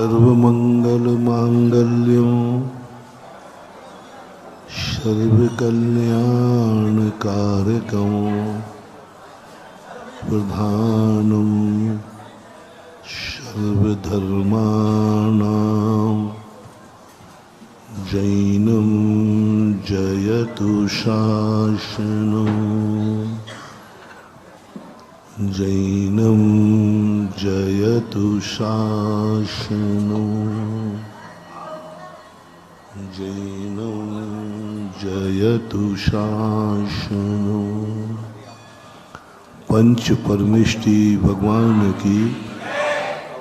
सर्वमंगलमांगल्यं सर्वकल्याणकारकं प्रधानं सर्वधर्माणां जैनं जयतु शासनं जैनं जयतु शासनं जैनं जयतु शासनं। पंच परमेष्टि भगवान की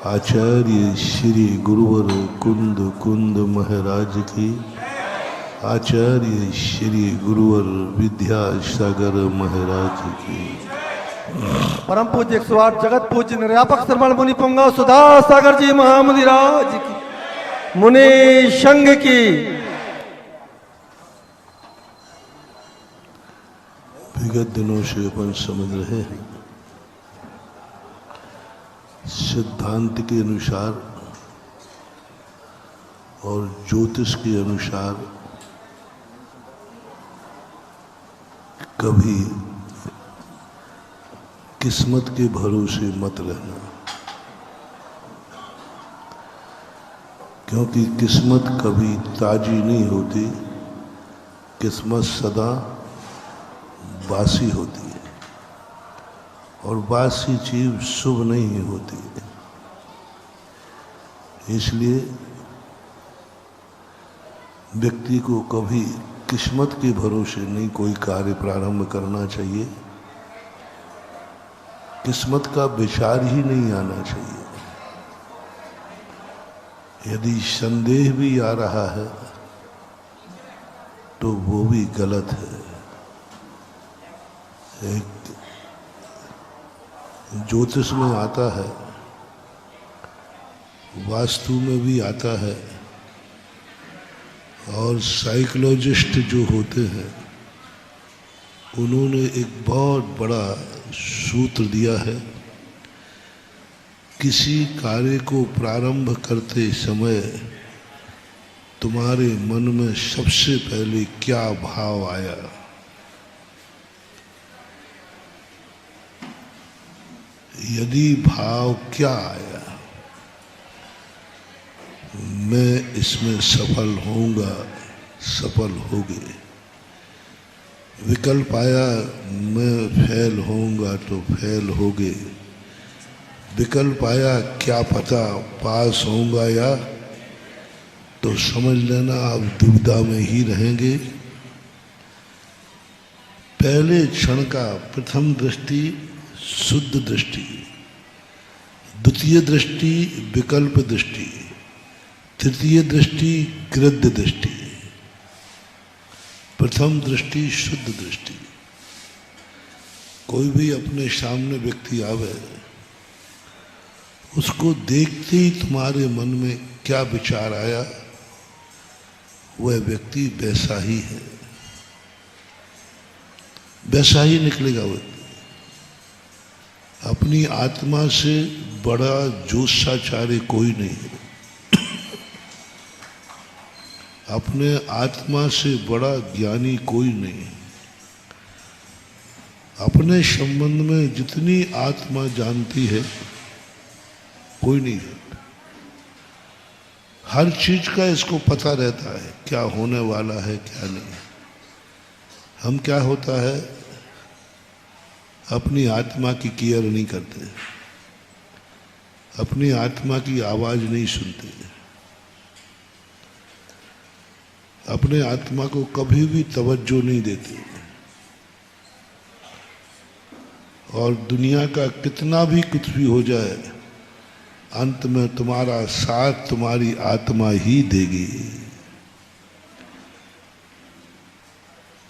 आचार्य श्री गुरुवर कुंद कुंद महाराज की आचार्य श्री गुरुवर विद्यासागर महाराज की परम पूज्य 108 जगत पूज्य निर्यापक श्रमण मुनि पुंगव सुधा सागर जी महामुनिराज की मुनि संघ की विगत दिनों से अपन समझ रहे हैं सिद्धांत के अनुसार और ज्योतिष के अनुसार कभी किस्मत के भरोसे मत रहना, क्योंकि किस्मत कभी ताजी नहीं होती, किस्मत सदा बासी होती है और बासी चीज शुभ नहीं होती है। इसलिए व्यक्ति को कभी किस्मत के भरोसे नहीं कोई कार्य प्रारंभ करना चाहिए, किस्मत का विचार ही नहीं आना चाहिए। यदि संदेह भी आ रहा है तो वो भी गलत है। एक ज्योतिष में आता है, वास्तु में भी आता है, और साइकोलॉजिस्ट जो होते हैं उन्होंने एक बहुत बड़ा सूत्र दिया है। किसी कार्य को प्रारंभ करते समय तुम्हारे मन में सबसे पहले क्या भाव आया, यदि भाव क्या आया, मैं इसमें सफल होऊंगा, सफल होगे। विकल्प आया मैं फेल होऊंगा तो फेल होगे। विकल्प आया क्या पता पास होऊंगा या, तो समझ लेना आप दुविधा में ही रहेंगे। पहले क्षण का प्रथम दृष्टि शुद्ध दृष्टि, द्वितीय दृष्टि विकल्प दृष्टि, तृतीय दृष्टि कृद्ध दृष्टि, प्रथम दृष्टि शुद्ध दृष्टि। कोई भी अपने सामने व्यक्ति आवे, उसको देखते ही तुम्हारे मन में क्या विचार आया, वह व्यक्ति वैसा ही है, वैसा ही निकलेगा। वो अपनी आत्मा से बड़ा ज्योतिषाचार्य कोई नहीं है, अपने आत्मा से बड़ा ज्ञानी कोई नहीं है। अपने संबंध में जितनी आत्मा जानती है कोई नहीं है। हर चीज का इसको पता रहता है क्या होने वाला है क्या नहीं। हम क्या होता है अपनी आत्मा की केयर नहीं करते, अपनी आत्मा की आवाज नहीं सुनते, अपने आत्मा को कभी भी तवज्जो नहीं देते। और दुनिया का कितना भी कुछ भी हो जाए, अंत में तुम्हारा साथ तुम्हारी आत्मा ही देगी,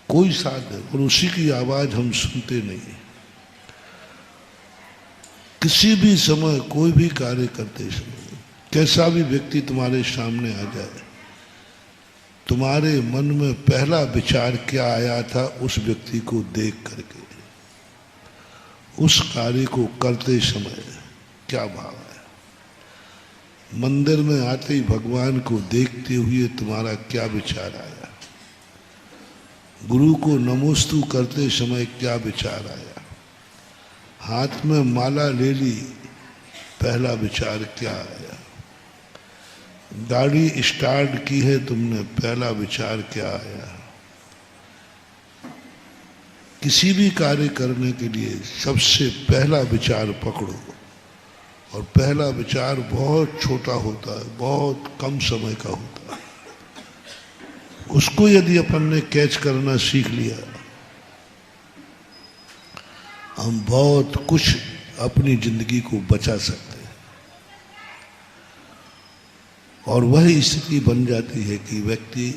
कोई साथ है, और उसी की आवाज हम सुनते नहीं। किसी भी समय कोई भी कार्य करते समय कैसा भी व्यक्ति तुम्हारे सामने आ जाए, तुम्हारे मन में पहला विचार क्या आया था उस व्यक्ति को देख करके, उस कार्य को करते समय क्या भाव है। मंदिर में आते ही भगवान को देखते हुए तुम्हारा क्या विचार आया? गुरु को नमोस्तु करते समय क्या विचार आया? हाथ में माला ले ली, पहला विचार क्या आया? गाड़ी स्टार्ट की है तुमने, पहला विचार क्या आया? किसी भी कार्य करने के लिए सबसे पहला विचार पकड़ो, और पहला विचार बहुत छोटा होता है, बहुत कम समय का होता है। उसको यदि अपन ने कैच करना सीख लिया, हम बहुत कुछ अपनी जिंदगी को बचा सकते हैं। और वही स्थिति बन जाती है कि व्यक्ति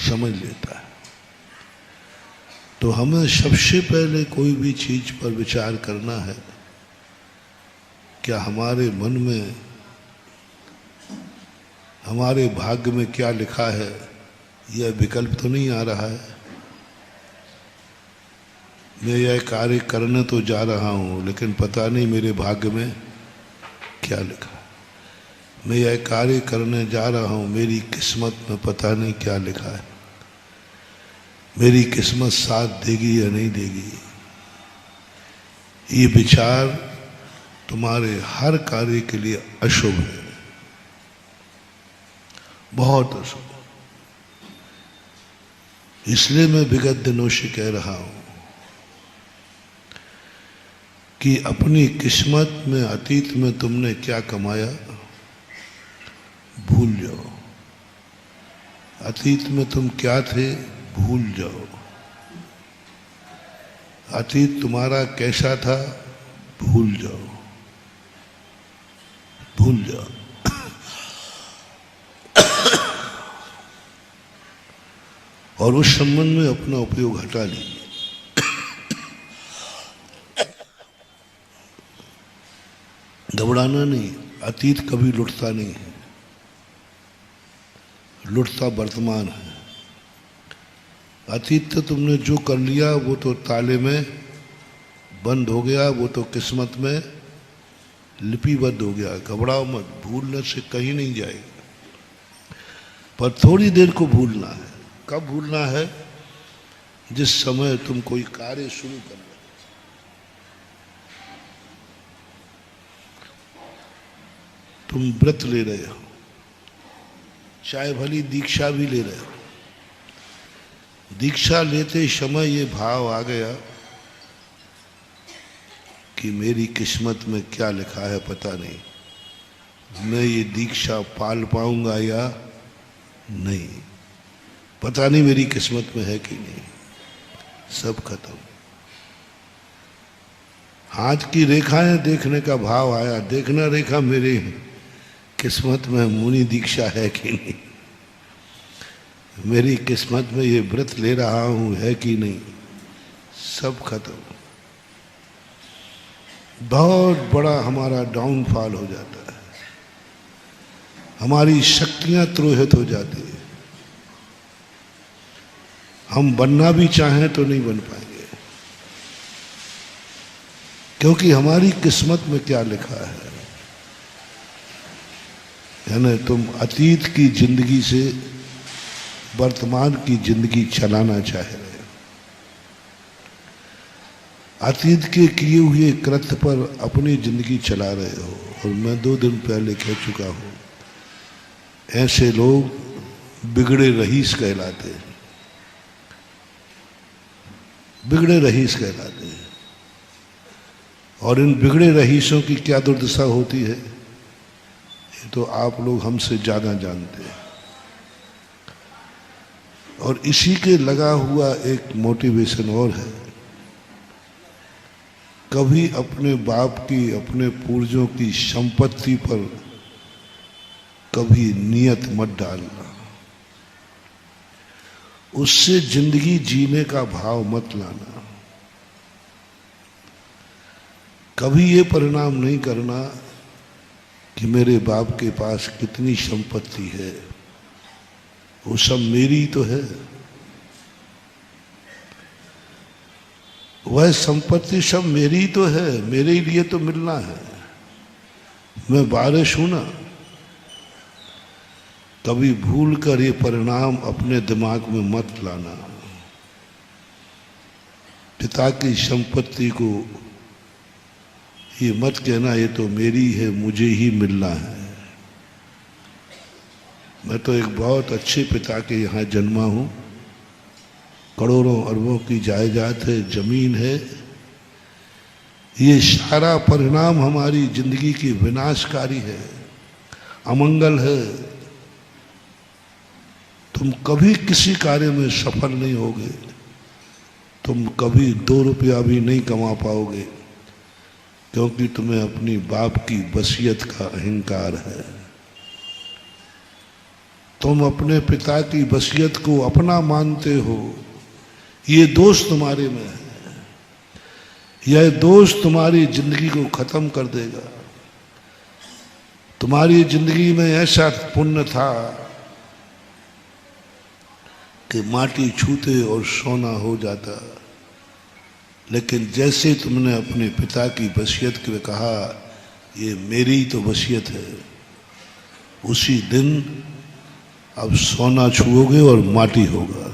समझ लेता है। तो हमें सबसे पहले कोई भी चीज पर विचार करना है, क्या हमारे मन में, हमारे भाग्य में क्या लिखा है, यह विकल्प तो नहीं आ रहा है। मैं यह कार्य करने तो जा रहा हूँ, लेकिन पता नहीं मेरे भाग्य में क्या लिखा है। मैं यह कार्य करने जा रहा हूँ, मेरी किस्मत में पता नहीं क्या लिखा है। मेरी किस्मत साथ देगी या नहीं देगी। ये विचार तुम्हारे हर कार्य के लिए अशुभ है, बहुत अशुभ। इसलिए मैं विगत दिनों से कह रहा हूं कि अपनी किस्मत में, अतीत में तुमने क्या कमाया, भूल जाओ। अतीत में तुम क्या थे, भूल जाओ। अतीत तुम्हारा कैसा था, भूल जाओ, भूल जाओ। और उस संबंध में अपना उपयोग हटा लीजिए। घबराना नहीं, अतीत कभी लुटता नहीं है, लुटता वर्तमान है। अतीत तो तुमने जो कर लिया वो तो ताले में बंद हो गया, वो तो किस्मत में लिपिबद्ध हो गया। घबराओ मत, भूलने से कहीं नहीं जाएगा, पर थोड़ी देर को भूलना है। कब भूलना है? जिस समय तुम कोई कार्य शुरू कर रहे हो। तुम व्रत ले रहे हो, चाहे भली दीक्षा भी ले रहे हो। दीक्षा लेते समय ये भाव आ गया कि मेरी किस्मत में क्या लिखा है पता नहीं, मैं ये दीक्षा पाल पाऊंगा या नहीं, पता नहीं मेरी किस्मत में है कि नहीं। सब खत्म। हाथ की रेखाएं देखने का भाव आया, देखना रेखा मेरे किस्मत में मुनि दीक्षा है कि नहीं, मेरी किस्मत में ये व्रत ले रहा हूं है कि नहीं। सब खत्म। बहुत बड़ा हमारा डाउनफॉल हो जाता है, हमारी शक्तियां त्रोहित हो जाती है। हम बनना भी चाहें तो नहीं बन पाएंगे, क्योंकि हमारी किस्मत में क्या लिखा है। यानी तुम अतीत की जिंदगी से वर्तमान की जिंदगी चलाना चाह रहे हो। अतीत के किए हुए कृत्य पर अपनी जिंदगी चला रहे हो। और मैं 2 दिन पहले कह चुका हूं, ऐसे लोग बिगड़े रईस कहलाते हैं, बिगड़े रईस कहलाते हैं। और इन बिगड़े रईसों की क्या दुर्दशा होती है, ये तो आप लोग हमसे ज्यादा जानते हैं। और इसी के लगा हुआ एक मोटिवेशन और है, कभी अपने बाप की, अपने पूर्वजों की संपत्ति पर कभी नियत मत डालना, उससे जिंदगी जीने का भाव मत लाना। कभी ये परिणाम नहीं करना कि मेरे बाप के पास कितनी संपत्ति है, वो सब मेरी तो है। वह संपत्ति सब मेरी तो है, मेरे लिए तो मिलना है। मैं बारिश हूं ना, कभी भूल कर ये परिणाम अपने दिमाग में मत लाना। पिता की संपत्ति को ये मत कहना ये तो मेरी है, मुझे ही मिलना है। मैं तो एक बहुत अच्छे पिता के यहाँ जन्मा हूँ, करोड़ों अरबों की जायदाद है, जमीन है। ये सारा परिणाम हमारी जिंदगी की विनाशकारी है, अमंगल है। तुम कभी किसी कार्य में सफल नहीं होगे, तुम कभी 2 रुपया भी नहीं कमा पाओगे, क्योंकि तुम्हें अपनी बाप की वसीयत का अहंकार है। तुम अपने पिता की वसीयत को अपना मानते हो, ये दोष तुम्हारे में है। यह दोष तुम्हारी जिंदगी को खत्म कर देगा। तुम्हारी जिंदगी में ऐसा पुण्य था कि माटी छूते और सोना हो जाता, लेकिन जैसे तुमने अपने पिता की वसीयत के कहा ये मेरी तो वसीयत है, उसी दिन अब सोना छुओगे और माटी होगा।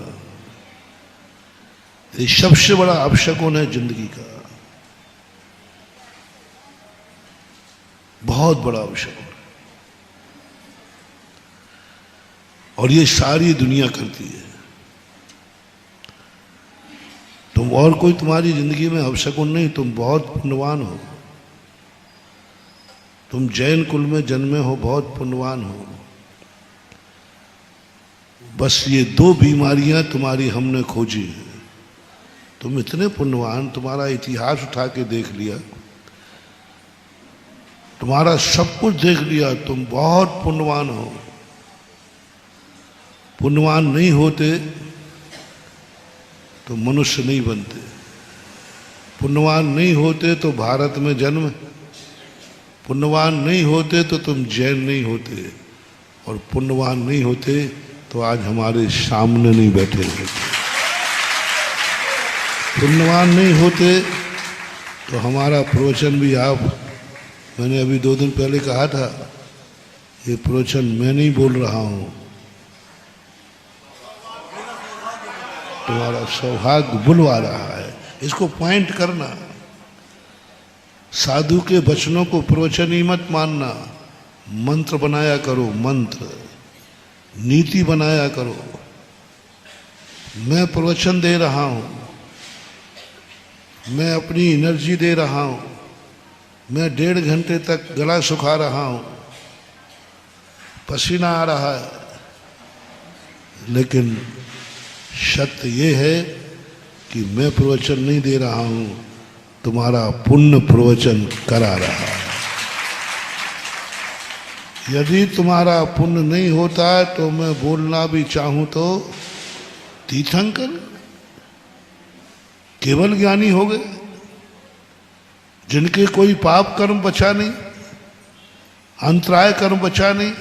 ये सबसे बड़ा अपशकुन है जिंदगी का, बहुत बड़ा अपशकुन। और ये सारी दुनिया करती है। तुम और कोई तुम्हारी जिंदगी में अपशकुन नहीं, तुम बहुत पुण्यवान हो। तुम जैन कुल में जन्मे हो, बहुत पुण्यवान हो। बस ये 2 बीमारियां तुम्हारी हमने खोजी है। तुम इतने पुण्यवान, तुम्हारा इतिहास उठा के देख लिया, तुम्हारा सब कुछ देख लिया, तुम बहुत पुण्यवान हो। पुण्यवान नहीं होते तो मनुष्य नहीं बनते, पुण्यवान नहीं होते तो भारत में जन्म, पुण्यवान नहीं होते तो तुम जैन नहीं होते, और पुण्यवान नहीं होते तो आज हमारे सामने नहीं बैठे होते। पुण्यवान नहीं होते तो हमारा प्रवचन भी मैंने अभी 2 दिन पहले कहा था, ये प्रवचन मैं नहीं बोल रहा हूं, तुम्हारा सौभाग्य बुलवा रहा है। इसको पॉइंट करना। साधु के वचनों को प्रवचन ही मत मानना, मंत्र बनाया करो, मंत्र नीति बनाया करो। मैं प्रवचन दे रहा हूं, मैं अपनी एनर्जी दे रहा हूं, मैं 1.5 घंटे तक गला सुखा रहा हूं, पसीना आ रहा है, लेकिन सत्य ये है कि मैं प्रवचन नहीं दे रहा हूं, तुम्हारा पुण्य प्रवचन करा रहा है। यदि तुम्हारा पुण्य नहीं होता तो मैं बोलना भी चाहूं तो तीर्थंकर केवल ज्ञानी हो गए, जिनके कोई पाप कर्म बचा नहीं, अंतराय कर्म बचा नहीं,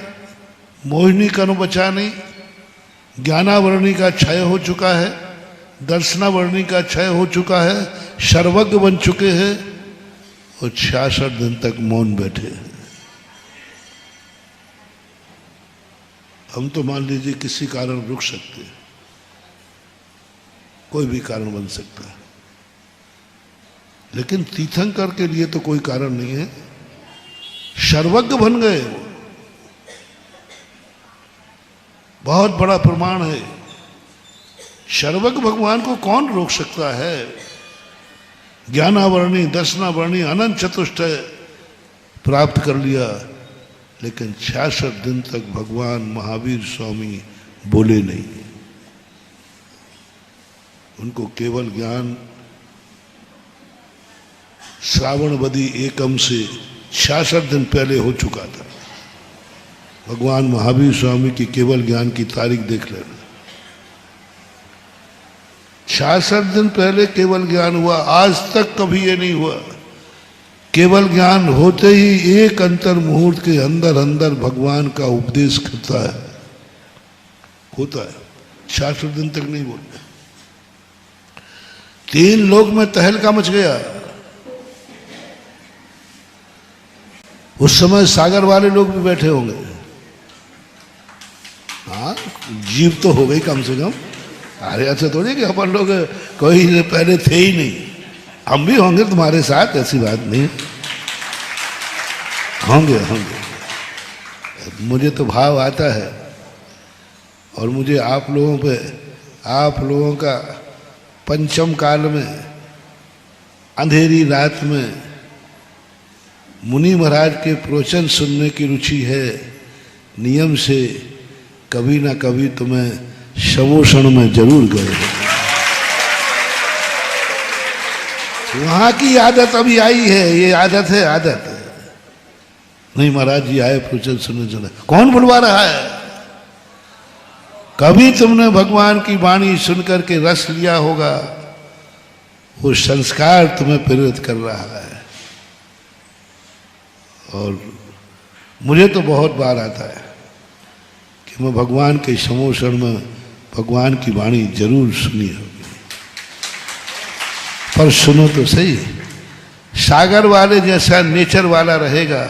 मोहिनी कर्म बचा नहीं, ज्ञानावरणी का क्षय हो चुका है, दर्शनावरणी का क्षय हो चुका है, सर्वज्ञ बन चुके हैं और 66 दिन तक मौन बैठे हैं। हम तो मान लीजिए किसी कारण रुक सकते हैं, कोई भी कारण बन सकता है, लेकिन तीर्थंकर के लिए तो कोई कारण नहीं है। सर्वज्ञ बन गए, वो बहुत बड़ा प्रमाण है। सर्वज्ञ भगवान को कौन रोक सकता है? ज्ञानावरणी, दर्शनावरणी, अनंत चतुष्टय प्राप्त कर लिया, लेकिन 66 दिन तक भगवान महावीर स्वामी बोले नहीं। उनको केवल ज्ञान श्रावणवदी एकम से 66 दिन पहले हो चुका था। भगवान महावीर स्वामी की केवल ज्ञान की तारीख देख लेना, 66 दिन पहले केवल ज्ञान हुआ। आज तक कभी ये नहीं हुआ। केवल ज्ञान होते ही एक अंतर मुहूर्त के अंदर अंदर भगवान का उपदेश करता है, होता है। 66 दिन तक नहीं बोलते। 3 लोक में तहलका मच गया। उस समय सागर वाले लोग भी बैठे होंगे, जीव तो हो गई कम से कम। अरे ऐसे थोड़ी कि अपन लोग कोई पहले थे ही नहीं, हम भी होंगे तुम्हारे साथ, ऐसी बात नहीं। होंगे होंगे। मुझे तो भाव आता है, और मुझे आप लोगों पे, आप लोगों का पंचम काल में अंधेरी रात में मुनि महाराज के प्रवचन सुनने की रुचि है। नियम से कभी ना कभी तुम्हें शवोषण में जरूर गए। वहां की आदत अभी आई है, ये आदत है, आदत है। नहीं महाराज जी आए प्रवचन सुनने चले, कौन बुलवा रहा है? कभी तुमने भगवान की वाणी सुनकर के रस लिया होगा, वो संस्कार तुम्हें प्रेरित कर रहा है। और मुझे तो बहुत बार आता है कि मैं भगवान के समोषण में भगवान की वाणी जरूर सुनी होगी, पर सुनो तो सही। सागर वाले जैसा नेचर वाला रहेगा।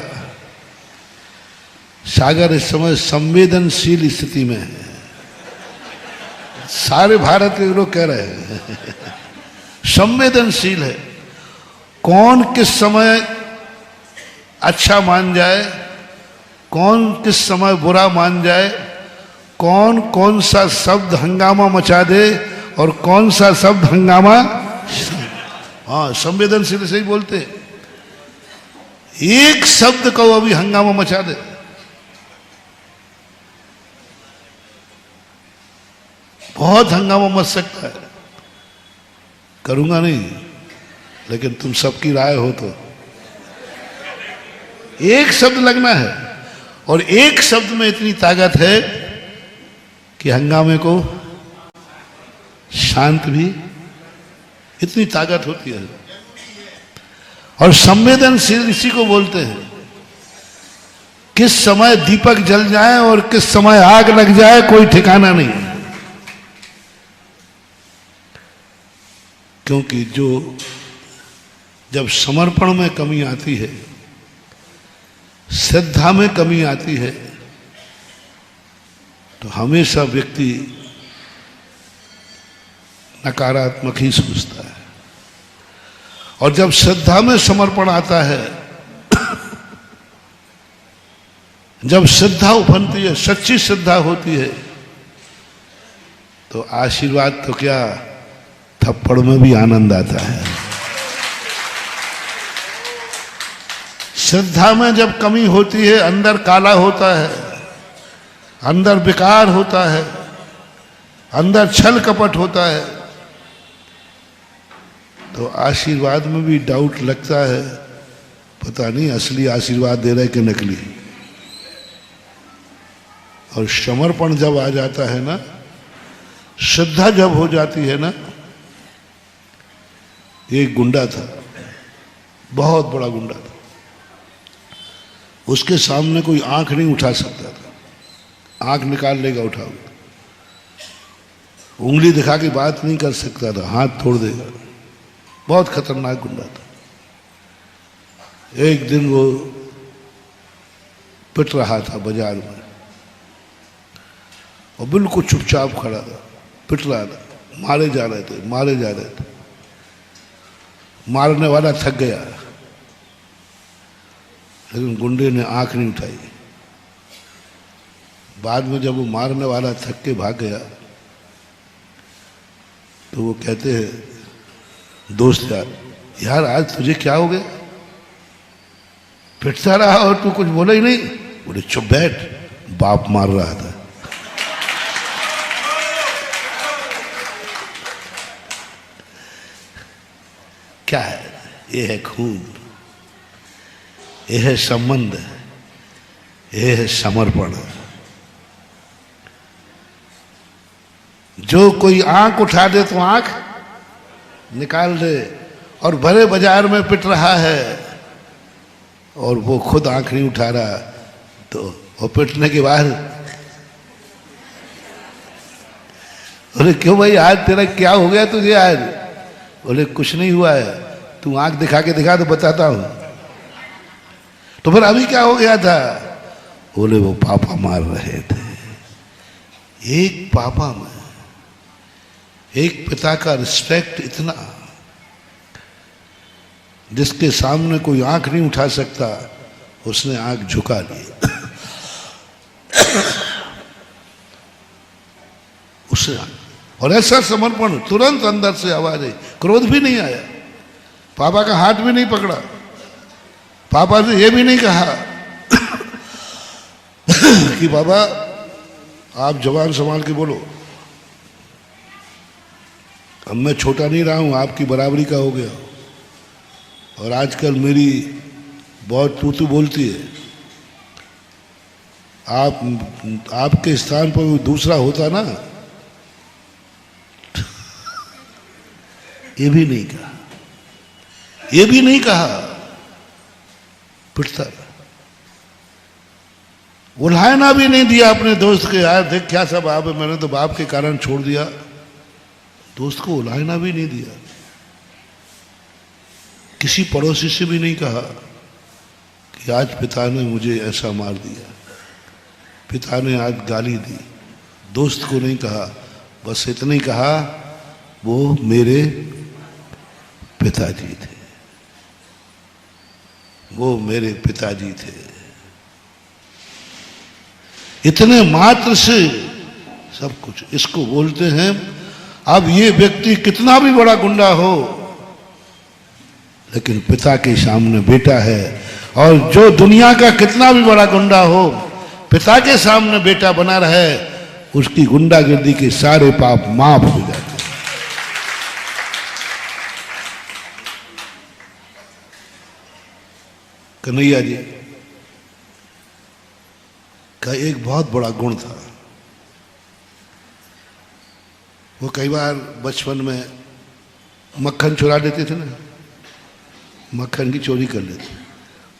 सागर इस समय संवेदनशील स्थिति में है, सारे भारत के लोग कह रहे हैं संवेदनशील है। कौन किस समय अच्छा मान जाए, कौन किस समय बुरा मान जाए, कौन कौन सा शब्द हंगामा मचा दे और कौन सा शब्द हंगामा, हाँ संवेदनशील से ही बोलते। एक शब्द को अभी हंगामा मचा दे, बहुत हंगामा मच सकता है। करूंगा नहीं, लेकिन तुम सबकी राय हो तो एक शब्द लगना है, और एक शब्द में इतनी ताकत है कि हंगामे को शांत भी, इतनी ताकत होती है। और संवेदनशील इसी को बोलते हैं। किस समय दीपक जल जाए और किस समय आग लग जाए कोई ठिकाना नहीं है। क्योंकि जो जब समर्पण में कमी आती है, श्रद्धा में कमी आती है, तो हमेशा व्यक्ति नकारात्मक ही सोचता है। और जब श्रद्धा में समर्पण आता है, जब श्रद्धा उफनती है, सच्ची श्रद्धा होती है, तो आशीर्वाद तो क्या, थप्पड़ में भी आनंद आता है। श्रद्धा में जब कमी होती है, अंदर काला होता है, अंदर विकार होता है, अंदर छल कपट होता है, तो आशीर्वाद में भी डाउट लगता है, पता नहीं असली आशीर्वाद दे रहे कि नकली। और समर्पण जब आ जाता है ना, श्रद्धा जब हो जाती है ना। एक गुंडा था, बहुत बड़ा गुंडा था, उसके सामने कोई आंख नहीं उठा सकता था। आंख निकाल लेगा उठाओगे, उंगली दिखा के बात नहीं कर सकता था, हाथ तोड़ देगा। बहुत खतरनाक गुंडा था। एक दिन वो पिट रहा था बाजार में, और बिल्कुल चुपचाप खड़ा था, पिट रहा था। मारे जा रहे थे, मारे जा रहे थे। मारने वाला थक गया, लेकिन गुंडे ने आंख नहीं उठाई। बाद में जब वो मारने वाला थक के भाग गया, तो वो कहते हैं दोस्त यार आज तुझे क्या हो गया, पिटता रहा और तू कुछ बोला ही नहीं। बोले चुप बैठ, बाप मार रहा था। क्या है ये? है खून, ये है संबंध, ये है समर्पण। जो कोई आंख उठा दे तो आंख निकाल दे, और भरे बाजार में पिट रहा है और वो खुद आंख नहीं उठा रहा, तो वो पिटने के बाद बोले क्यों भाई आज तेरा क्या हो गया तुझे आज? बोले कुछ नहीं हुआ है, तू आंख दिखा के दिखा तो बताता हूं। तो फिर अभी क्या हो गया था? बोले वो पापा मार रहे थे। एक पापा में एक पिता का रिस्पेक्ट इतना, जिसके सामने कोई आंख नहीं उठा सकता उसने आंख झुका ली। उसे और ऐसा समर्पण, तुरंत अंदर से आवाज आई, क्रोध भी नहीं आया, पापा का हाथ भी नहीं पकड़ा, पापा ने यह भी नहीं कहा कि बाबा आप जवान संभाल के बोलो, अब मैं छोटा नहीं रहा हूं, आपकी बराबरी का हो गया और आजकल मेरी बहुत तू बोलती है, आपके स्थान पर दूसरा होता ना। ये भी नहीं कहा, ये भी नहीं कहा, पिटता रहा, उल्हाना भी नहीं दिया अपने दोस्त के, यार देख क्या सब आप है, मैंने तो बाप के कारण छोड़ दिया, दोस्त को उल्हाना भी नहीं दिया। किसी पड़ोसी से भी नहीं कहा कि आज पिता ने मुझे ऐसा मार दिया, पिता ने आज गाली दी, दोस्त को नहीं कहा, बस इतना ही कहा वो मेरे पिताजी थे, वो मेरे पिताजी थे। इतने मात्र से सब कुछ, इसको बोलते हैं। अब ये व्यक्ति कितना भी बड़ा गुंडा हो, लेकिन पिता के सामने बेटा है, और जो दुनिया का कितना भी बड़ा गुंडा हो, पिता के सामने बेटा बना रहे, उसकी गुंडागर्दी के सारे पाप माफ हो जाते हैं। कन्हैया जी का एक बहुत बड़ा गुण था, वो कई बार बचपन में मक्खन चुरा लेते थे ना, मक्खन की चोरी कर लेते,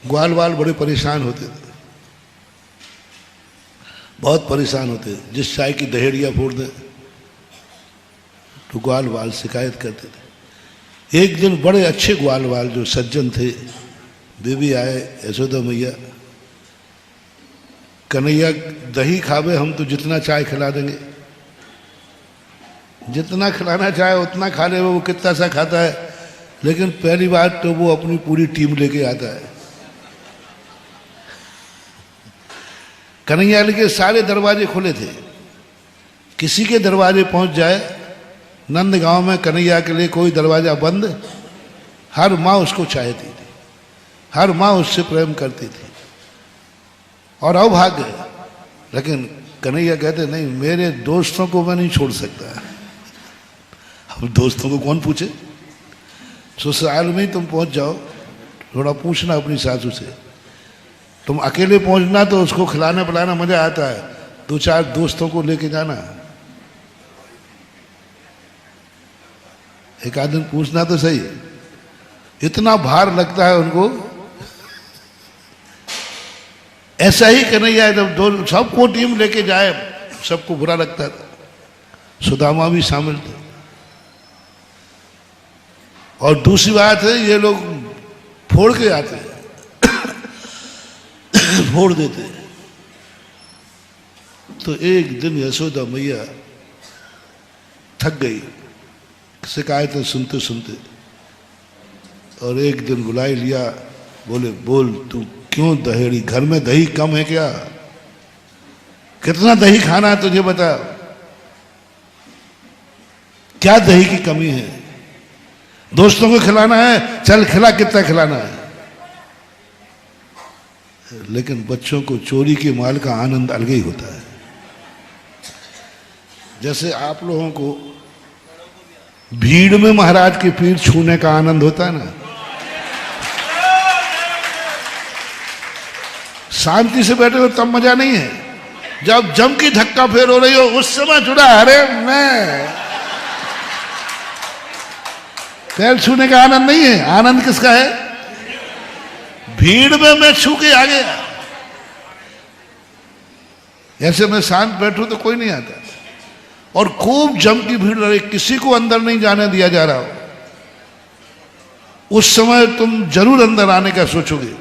ग्वाल वाल बड़े परेशान होते थे, बहुत परेशान होते, जिस चाय की दहेड़िया फोड़ दे तो ग्वाल वाल शिकायत करते थे। एक दिन बड़े अच्छे ग्वाल वाल जो सज्जन थे, बेबी आए, यशोदा मैया, कन्हैया दही खावे, हम तो जितना चाय खिला देंगे, जितना खिलाना चाहे उतना खा ले, वो कितना सा खाता है, लेकिन पहली बात तो वो अपनी पूरी टीम लेके आता है। कन्हैया के सारे दरवाजे खुले थे, किसी के दरवाजे पहुंच जाए, नंदगांव में कन्हैया के लिए कोई दरवाजा बंद, हर माँ उसको चाहती थी, हर माँ उससे प्रेम करती थी, और अभाग्य, लेकिन कन्हैया कहते नहीं, मेरे दोस्तों को मैं नहीं छोड़ सकता। अब दोस्तों को कौन पूछे, ससुराल में ही तुम पहुंच जाओ, थोड़ा पूछना अपनी सासू से, तुम अकेले पहुंचना तो उसको खिलाना पिलाना मजा आता है, दो चार दोस्तों को लेके जाना, एक आध दिन पूछना तो सही, इतना भार लगता है उनको। ऐसा ही कन्हैया जब दो सबको टीम लेके जाए, सबको बुरा लगता था, सुदामा भी शामिल थे। और दूसरी बात है, ये लोग फोड़ के आते हैं, फोड़ देते हैं। तो एक दिन यशोदा मैया थक गई शिकायतें सुनते सुनते, और एक दिन बुलाई लिया, बोले बोल तू क्यों दहेड़ी, घर में दही कम है क्या, कितना दही खाना है तुझे बता, क्या दही की कमी है, दोस्तों को खिलाना है, चल खिला, कितना खिलाना है। लेकिन बच्चों को चोरी के माल का आनंद अलग ही होता है। जैसे आप लोगों को भीड़ में महाराज की पीठ छूने का आनंद होता है ना, शांति से बैठे हो तब मजा नहीं है, जब जम की धक्का फेर हो रही हो उस समय जुड़ा, अरे मैं पैर छूने का आनंद नहीं है। आनंद किसका है, भीड़ में मैं छू के आ गया, ऐसे मैं शांत बैठूं तो कोई नहीं आता, और खूब जम की भीड़ रही, किसी को अंदर नहीं जाने दिया जा रहा हो, उस समय तुम जरूर अंदर आने का सोचोगे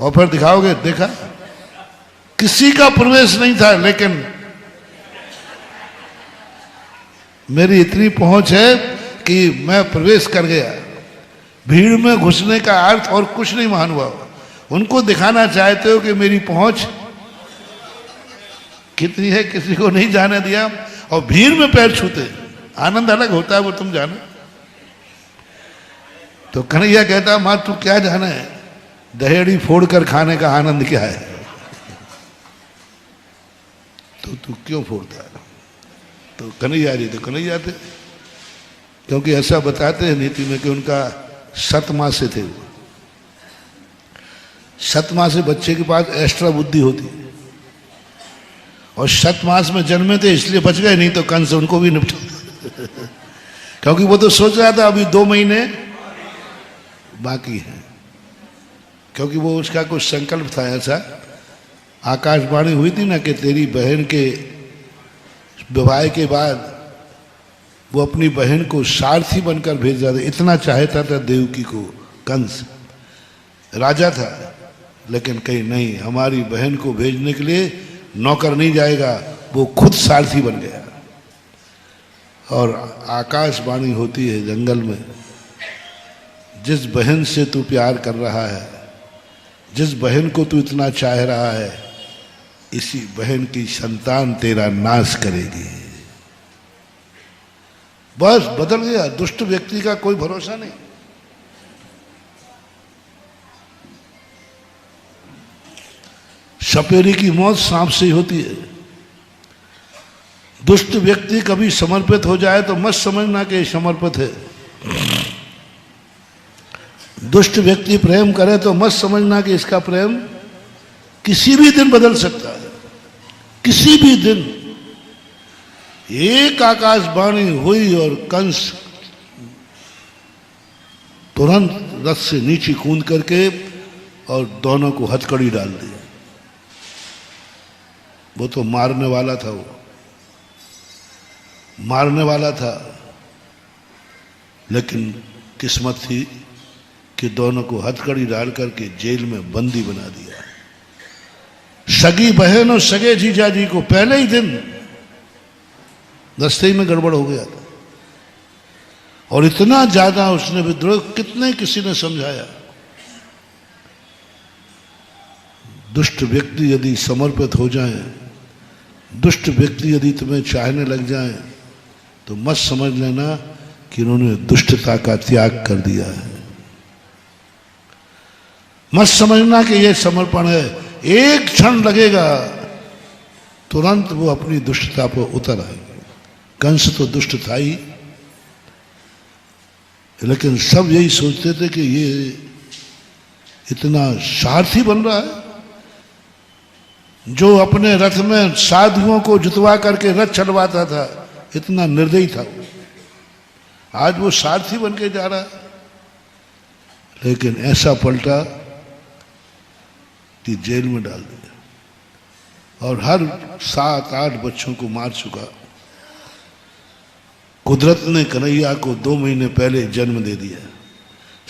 और फिर दिखाओगे, देखा किसी का प्रवेश नहीं था, लेकिन मेरी इतनी पहुंच है कि मैं प्रवेश कर गया। भीड़ में घुसने का अर्थ और कुछ नहीं महानुभाव। उनको दिखाना चाहते हो कि मेरी पहुंच कितनी है, किसी को नहीं जाने दिया, और भीड़ में पैर छूते। आनंद अलग होता है, वो तुम जानो। तो कन्हैया कहता, मां तू क्या जाना है, दहेड़ी फोड़कर खाने का आनंद क्या है, तो तू क्यों फोड़ता है। तो कन्हैया जी तो कन्हैया थे, क्योंकि ऐसा बताते हैं नीति में कि उनका 7 माह से थे। 7 माह से बच्चे के पास एक्स्ट्रा बुद्धि होती है, और 7 मास में जन्मे थे इसलिए बच गए, नहीं तो कंस उनको भी निपटा। क्योंकि वो तो सोच रहा था अभी 2 महीने बाकी हैं, क्योंकि वो उसका कुछ संकल्प था ऐसा। आकाशवाणी हुई थी ना कि तेरी बहन के विवाह के बाद वो अपनी बहन को सारथी बनकर भेज रहा था। इतना चाहता था देवकी को कंस, राजा था, लेकिन कहीं नहीं, हमारी बहन को भेजने के लिए नौकर नहीं जाएगा, वो खुद सारथी बन गया। और आकाशवाणी होती है जंगल में, जिस बहन से तू प्यार कर रहा है, जिस बहन को तू इतना चाह रहा है, इसी बहन की संतान तेरा नाश करेगी। बस बदल गया। दुष्ट व्यक्ति का कोई भरोसा नहीं। सपेरे की मौत सांप से ही होती है। दुष्ट व्यक्ति कभी समर्पित हो जाए तो मत समझना कि समर्पित है। दुष्ट व्यक्ति प्रेम करे तो मत समझना कि इसका प्रेम किसी भी दिन बदल सकता है, किसी भी दिन। एक आकाशवाणी हुई और कंस तुरंत रथ से नीचे कूद करके और दोनों को हथकड़ी डाल दी। वो तो मारने वाला था, वो मारने वाला था, लेकिन किस्मत थी कि दोनों को हथकड़ी डाल करके जेल में बंदी बना दिया। सगी बहन और सगे जीजा जी को पहले ही दिन रास्ते में गड़बड़ हो गया था, और इतना ज्यादा उसने विद्रोह, कितने किसी ने समझाया। दुष्ट व्यक्ति यदि समर्पित हो जाए, दुष्ट व्यक्ति यदि तुम्हें चाहने लग जाए, तो मत समझ लेना कि उन्होंने दुष्टता का त्याग कर दिया है। मत समझना कि यह समर्पण है। एक क्षण लगेगा, तुरंत वो अपनी दुष्टता पर उतर आएंगे। कंस तो दुष्ट था ही, लेकिन सब यही सोचते थे कि ये इतना सारथी बन रहा है, जो अपने रथ में साधुओं को जुतवा करके रथ चलवाता था, इतना निर्दयी था। आज वो सारथी बन के जा रहा है। लेकिन ऐसा पलटा कि जेल में डाल दिया, और हर 7-8 बच्चों को मार चुका। कुदरत ने कन्हैया को 2 महीने पहले जन्म दे दिया।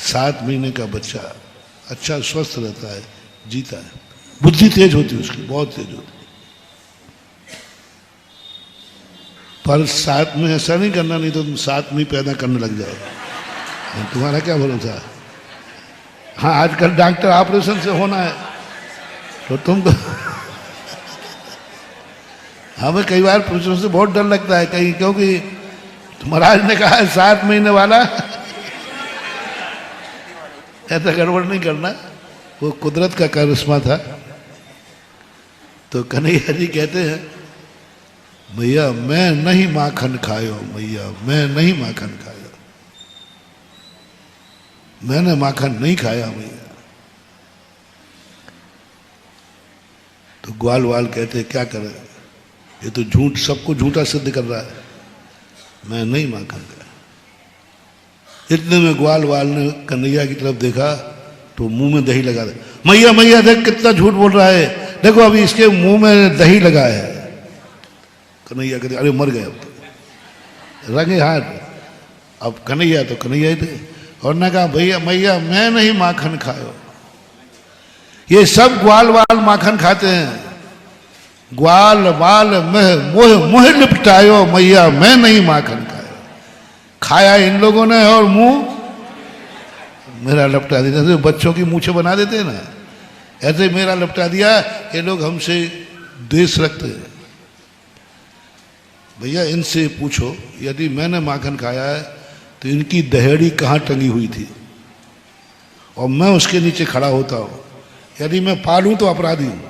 7 महीने का बच्चा अच्छा स्वस्थ रहता है, जीता है, बुद्धि तेज होती है उसकी, बहुत तेज होती है। पर 7 में ऐसा नहीं करना, नहीं तो तुम 7 में पैदा करने लग जाओ। तुम्हारा क्या भरोसा। हाँ, आजकल डॉक्टर ऑपरेशन से होना है तो तुमको हमें कई बार पुरुषों से बहुत डर लगता है कहीं, क्योंकि महाराज ने कहा है 7 महीने वाला ऐसा गड़बड़ नहीं करना। वो कुदरत का करिश्मा था। तो कन्हैया जी कहते हैं, भैया मैं नहीं माखन खायो, भैया मैं नहीं माखन खाया, मैंने माखन नहीं खाया भैया। तो ग्वाल वाल कहते क्या करें, ये तो झूठ, सबको झूठा सिद्ध कर रहा है, मैं नहीं माखन खाया। इतने में ग्वाल वाल ने कन्हैया की तरफ देखा तो मुंह में दही लगा दे। मैया मैया देख कितना झूठ बोल रहा है, देखो अभी इसके मुंह में दही लगा है। कन्हैया कहते अरे मर गए, अब तो रंगे हाथ। अब कन्हैया तो कन्हैया ही थे, और ने कहा भैया मैया मैं नहीं माखन खायो, ये सब ग्वाल वाल माखन खाते हैं, ग्वाल बाल मह मोह मोह लिपटायो मैया मैं नहीं माखन खाया। खाया इन लोगों ने और मुंह मेरा लपटा दिया। जैसे बच्चों की मूछें बना देते हैं ना, ऐसे मेरा लपटा दिया। ये लोग हमसे द्वेष रखते हैं। भैया इनसे पूछो, यदि मैंने माखन खाया है तो इनकी दहेड़ी कहाँ टंगी हुई थी और मैं उसके नीचे खड़ा होता हूँ। यदि मैं पालूं तो अपराधी हूँ।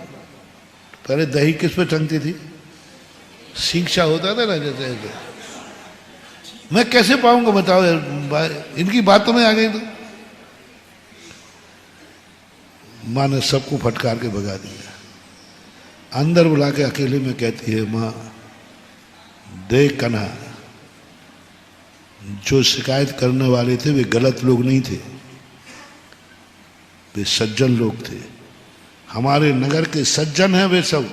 पहले दही किस पे टंगती थी? शिक्षा होता था ना जैसे ऐसे। मैं कैसे पाऊंगा बताओ? इनकी बातों में आ गई तो माँ ने सबको फटकार के भगा दिया। अंदर बुला के अकेले में कहती है, माँ देख कन्हा, जो शिकायत करने वाले थे वे गलत लोग नहीं थे, वे सज्जन लोग थे। हमारे नगर के सज्जन हैं वे सब।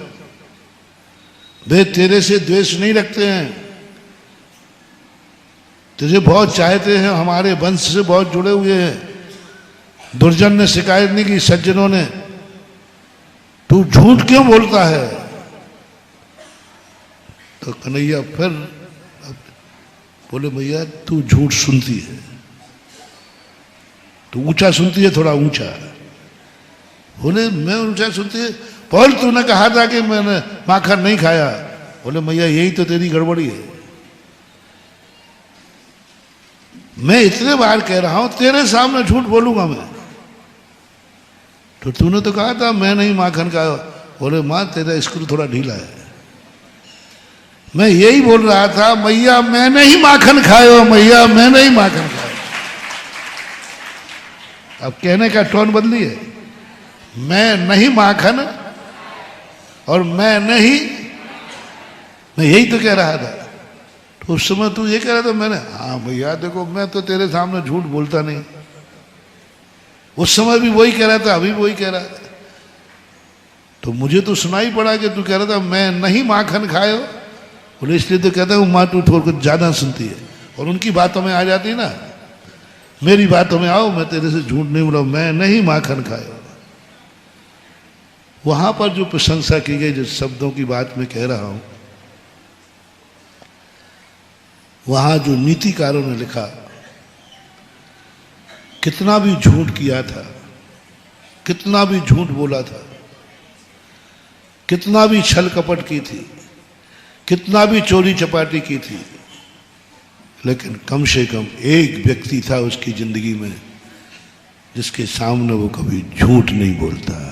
वे तेरे से द्वेष नहीं रखते हैं, तुझे बहुत चाहते हैं, हमारे वंश से बहुत जुड़े हुए हैं। दुर्जन ने शिकायत नहीं की, सज्जनों ने। तू झूठ क्यों बोलता है? तो कन्हैया फिर बोले, भैया तू झूठ सुनती है, तू ऊंचा सुनती है, थोड़ा ऊंचा। बोले मैं ऊंचा सुनती है? बोल तूने कहा था कि मैंने माखन नहीं खाया। बोले भैया यही तो तेरी गड़बड़ी है। मैं इतने बार कह रहा हूं, तेरे सामने झूठ बोलूंगा मैं? तो तूने तो कहा था मैं नहीं माखन खाया। बोले माँ तेरा स्क्रू थोड़ा ढीला है। मैं यही बोल रहा था, मैया मैं नहीं माखन खायो, मैया मैं नहीं माखन खायो। अब कहने का टोन बदली है। मैं नहीं माखन और मैं नहीं, मैं यही तो कह रहा था। तो उस समय तू ये कह रहा था मैंने, हाँ भैया देखो मैं तो तेरे सामने झूठ बोलता नहीं। उस समय भी वही कह रहा था, अभी वही कह रहा था। तो मुझे तो सुनाई पड़ा कि तू कह रहा था मैं नहीं माखन खायो। बोले इसलिए तो कहता हूँ माँ तू थोड़ा कुछ ज्यादा सुनती है और उनकी बातों में आ जाती ना। मेरी बातों में आओ, मैं तेरे से झूठ नहीं बोला, मैं नहीं माखन खायो। वहां पर जो प्रशंसा की गई, जिस शब्दों की बात मैं कह रहा हूं, वहां जो नीतिकारों ने लिखा, कितना भी झूठ किया था, कितना भी झूठ बोला था, कितना भी छल कपट की थी, कितना भी चोरी चपाटी की थी, लेकिन कम से कम एक व्यक्ति था उसकी जिंदगी में जिसके सामने वो कभी झूठ नहीं बोलता।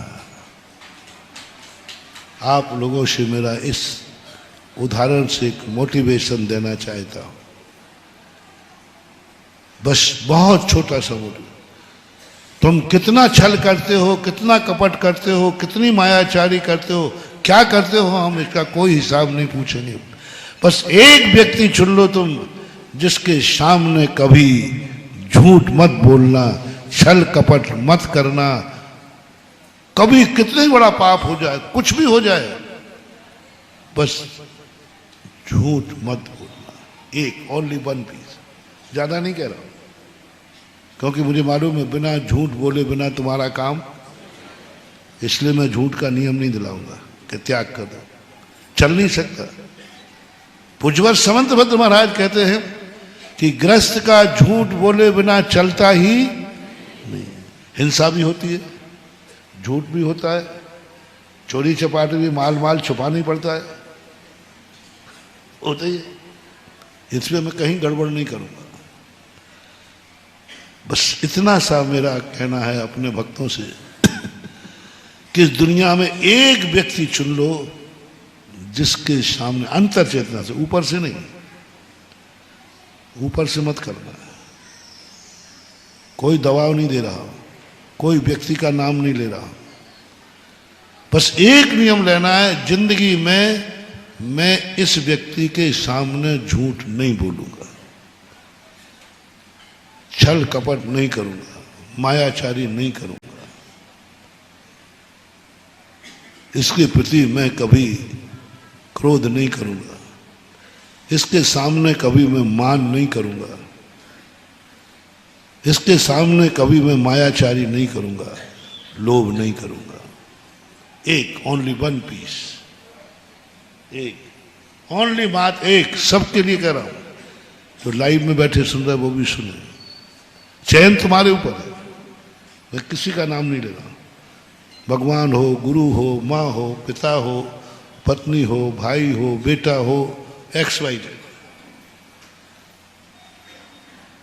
आप लोगों से मेरा इस उदाहरण से एक मोटिवेशन देना चाहता हूं। बस बहुत छोटा सा मोटिव। तुम कितना छल करते हो, कितना कपट करते हो, कितनी मायाचारी करते हो, क्या करते हो, हम इसका कोई हिसाब नहीं पूछेंगे। बस एक व्यक्ति चुन लो तुम जिसके सामने कभी झूठ मत बोलना, छल कपट मत करना। कभी कितना ही बड़ा पाप हो जाए, कुछ भी हो जाए, बस झूठ मत बोलना। एक ओनली वन पीस, ज्यादा नहीं कह रहा हूं, क्योंकि मुझे मालूम है बिना झूठ बोले बिना तुम्हारा काम, इसलिए मैं झूठ का नियम नहीं दिलाऊंगा कि त्याग कर दो, चल नहीं सकता। पूज्यवर समंत भद्र महाराज कहते हैं कि ग्रस्त का झूठ बोले बिना चलता ही नहीं। हिंसा भी होती है, झूठ भी होता है, चोरी चपाटी भी, माल माल छुपाना पड़ता है, होता ही है। इसमें मैं कहीं गड़बड़ नहीं करूंगा। बस इतना सा मेरा कहना है अपने भक्तों से कि इस दुनिया में एक व्यक्ति चुन लो जिसके सामने अंतर चेतना से, ऊपर से नहीं, ऊपर से मत करना, कोई दबाव नहीं दे रहा, कोई व्यक्ति का नाम नहीं ले रहा। बस एक नियम लेना है जिंदगी में, मैं इस व्यक्ति के सामने झूठ नहीं बोलूंगा, छल कपट नहीं करूंगा, मायाचारी नहीं करूंगा, इसके प्रति मैं कभी क्रोध नहीं करूंगा, इसके सामने कभी मैं मान नहीं करूंगा, इसके सामने कभी मैं मायाचारी नहीं करूंगा, लोभ नहीं करूंगा। एक ओनली वन पीस, एक ओनली बात, एक सबके लिए कह रहा हूं, जो लाइव में बैठे सुन रहे वो भी सुने। चयन तुम्हारे ऊपर है, मैं किसी का नाम नहीं ले रहा। भगवान हो, गुरु हो, माँ हो, पिता हो, पत्नी हो, भाई हो, बेटा हो, XYZ,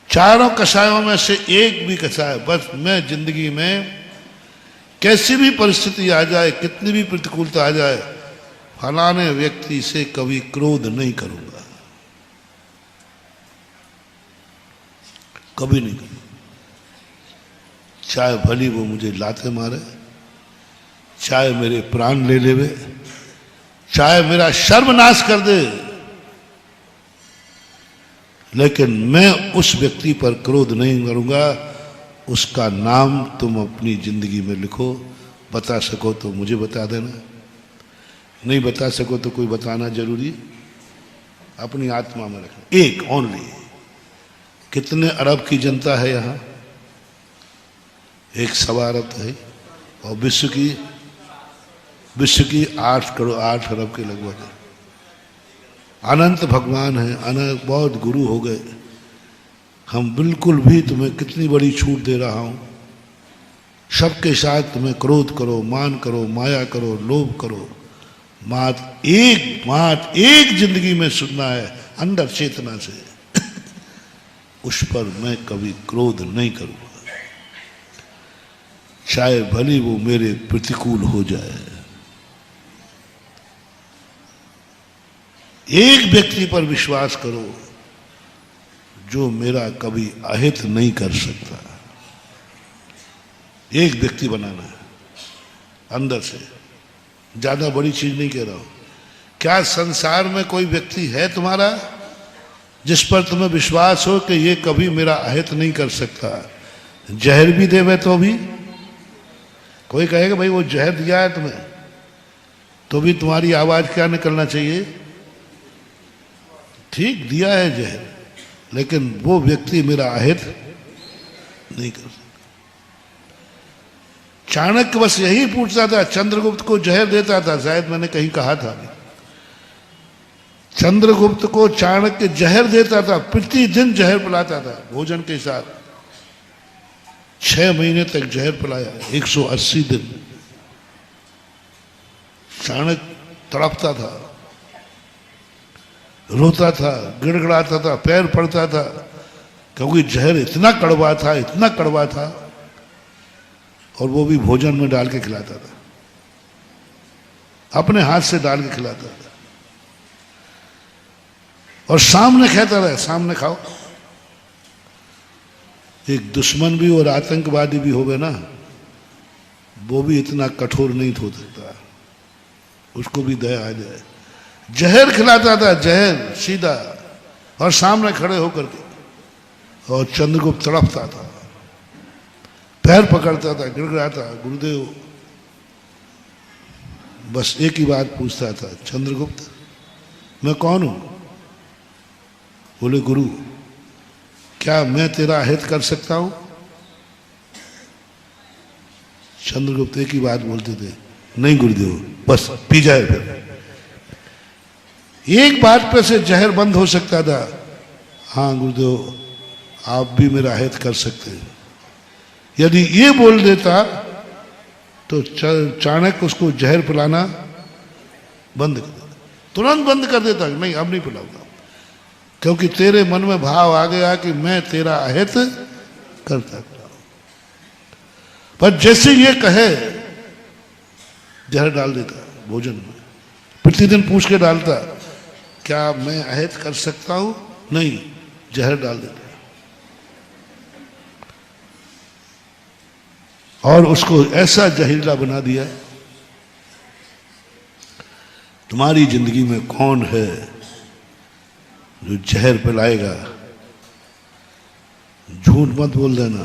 चारों कषायों में से एक भी कषाय, बस मैं जिंदगी में कैसी भी परिस्थिति आ जाए, कितनी भी प्रतिकूलता आ जाए, फलाने व्यक्ति से कभी क्रोध नहीं करूंगा, कभी नहीं करूंगा, चाहे भली वो मुझे लाते मारे, चाहे मेरे प्राण ले लेवे, चाहे मेरा सर्वनाश कर दे, लेकिन मैं उस व्यक्ति पर क्रोध नहीं करूंगा। उसका नाम तुम अपनी जिंदगी में लिखो, बता सको तो मुझे बता देना, नहीं बता सको तो कोई बताना जरूरी, अपनी आत्मा में रखना। एक ओनली। कितने अरब की जनता है यहां? 1.25 अरब है, और विश्व की 8 करोड़ 8 अरब के लगभग है। अनंत भगवान है, अनंत बहुत गुरु हो गए। हम बिल्कुल भी तुम्हें कितनी बड़ी छूट दे रहा हूं, सबके साथ तुम्हें क्रोध करो, मान करो, माया करो, लोभ करो, मात्र एक जिंदगी में सुनना है अंदर चेतना से उस पर मैं कभी क्रोध नहीं करूंगा, चाहे भली वो मेरे प्रतिकूल हो जाए। एक व्यक्ति पर विश्वास करो जो मेरा कभी अहित नहीं कर सकता। एक व्यक्ति बनाना है अंदर से, ज्यादा बड़ी चीज नहीं कह रहा हूं। क्या संसार में कोई व्यक्ति है तुम्हारा जिस पर तुम्हें विश्वास हो कि ये कभी मेरा अहित नहीं कर सकता? जहर भी देवे तो भी कोई कहेगा भाई वो जहर दिया है तुम्हें, तो भी तुम्हारी आवाज क्या निकलना चाहिए? ठीक दिया है जहर, लेकिन वो व्यक्ति मेरा अहित नहीं कर सकता। चाणक्य बस यही पूछता था, चंद्रगुप्त को जहर देता था, शायद मैंने कहीं कहा था, चंद्रगुप्त को चाणक्य जहर देता था, प्रतिदिन जहर पिलाता था भोजन के साथ। 6 महीने तक जहर पिलाया, 180 दिन। चाणक्य तड़पता था, रोता था, गिड़गिड़ाता था, पैर पड़ता था, क्योंकि जहर इतना कड़वा था, इतना कड़वा था, और वो भी भोजन में डाल के खिलाता था, अपने हाथ से डाल के खिलाता था, और सामने कहता रहे सामने खाओ। एक दुश्मन भी और आतंकवादी भी हो गए ना, वो भी इतना कठोर नहीं हो सकता, उसको भी दया आ जाए। जहर खिलाता था, जहर सीधा, और सामने खड़े होकर के, और चंद्रगुप्त तड़पता था, पैर पकड़ता था, गिड़गिड़ाता, गुरुदेव बस एक ही बात पूछता था, चंद्रगुप्त मैं कौन हूं? बोले गुरु, क्या मैं तेरा हित कर सकता हूं? चंद्रगुप्त एक ही बात बोलते थे, नहीं गुरुदेव, बस पी जाए। फिर एक बात पे से जहर बंद हो सकता था। हाँ गुरुदेव, आप भी मेरा हित कर सकते हैं। यदि ये बोल देता तो चाणक्य उसको जहर पिलाना बंद कर देता, तुरंत बंद कर देता, नहीं अब नहीं पिलाऊंगा, क्योंकि तेरे मन में भाव आ गया कि मैं तेरा अहित कर सकता हूं। पर जैसे ये कहे, जहर डाल देता भोजन में। प्रतिदिन पूछ के डालता, क्या मैं अहित कर सकता हूं? नहीं, जहर डाल देता, और उसको ऐसा जहरीला बना दिया। तुम्हारी जिंदगी में कौन है जो जहर पिलाएगा? झूठ मत बोल देना,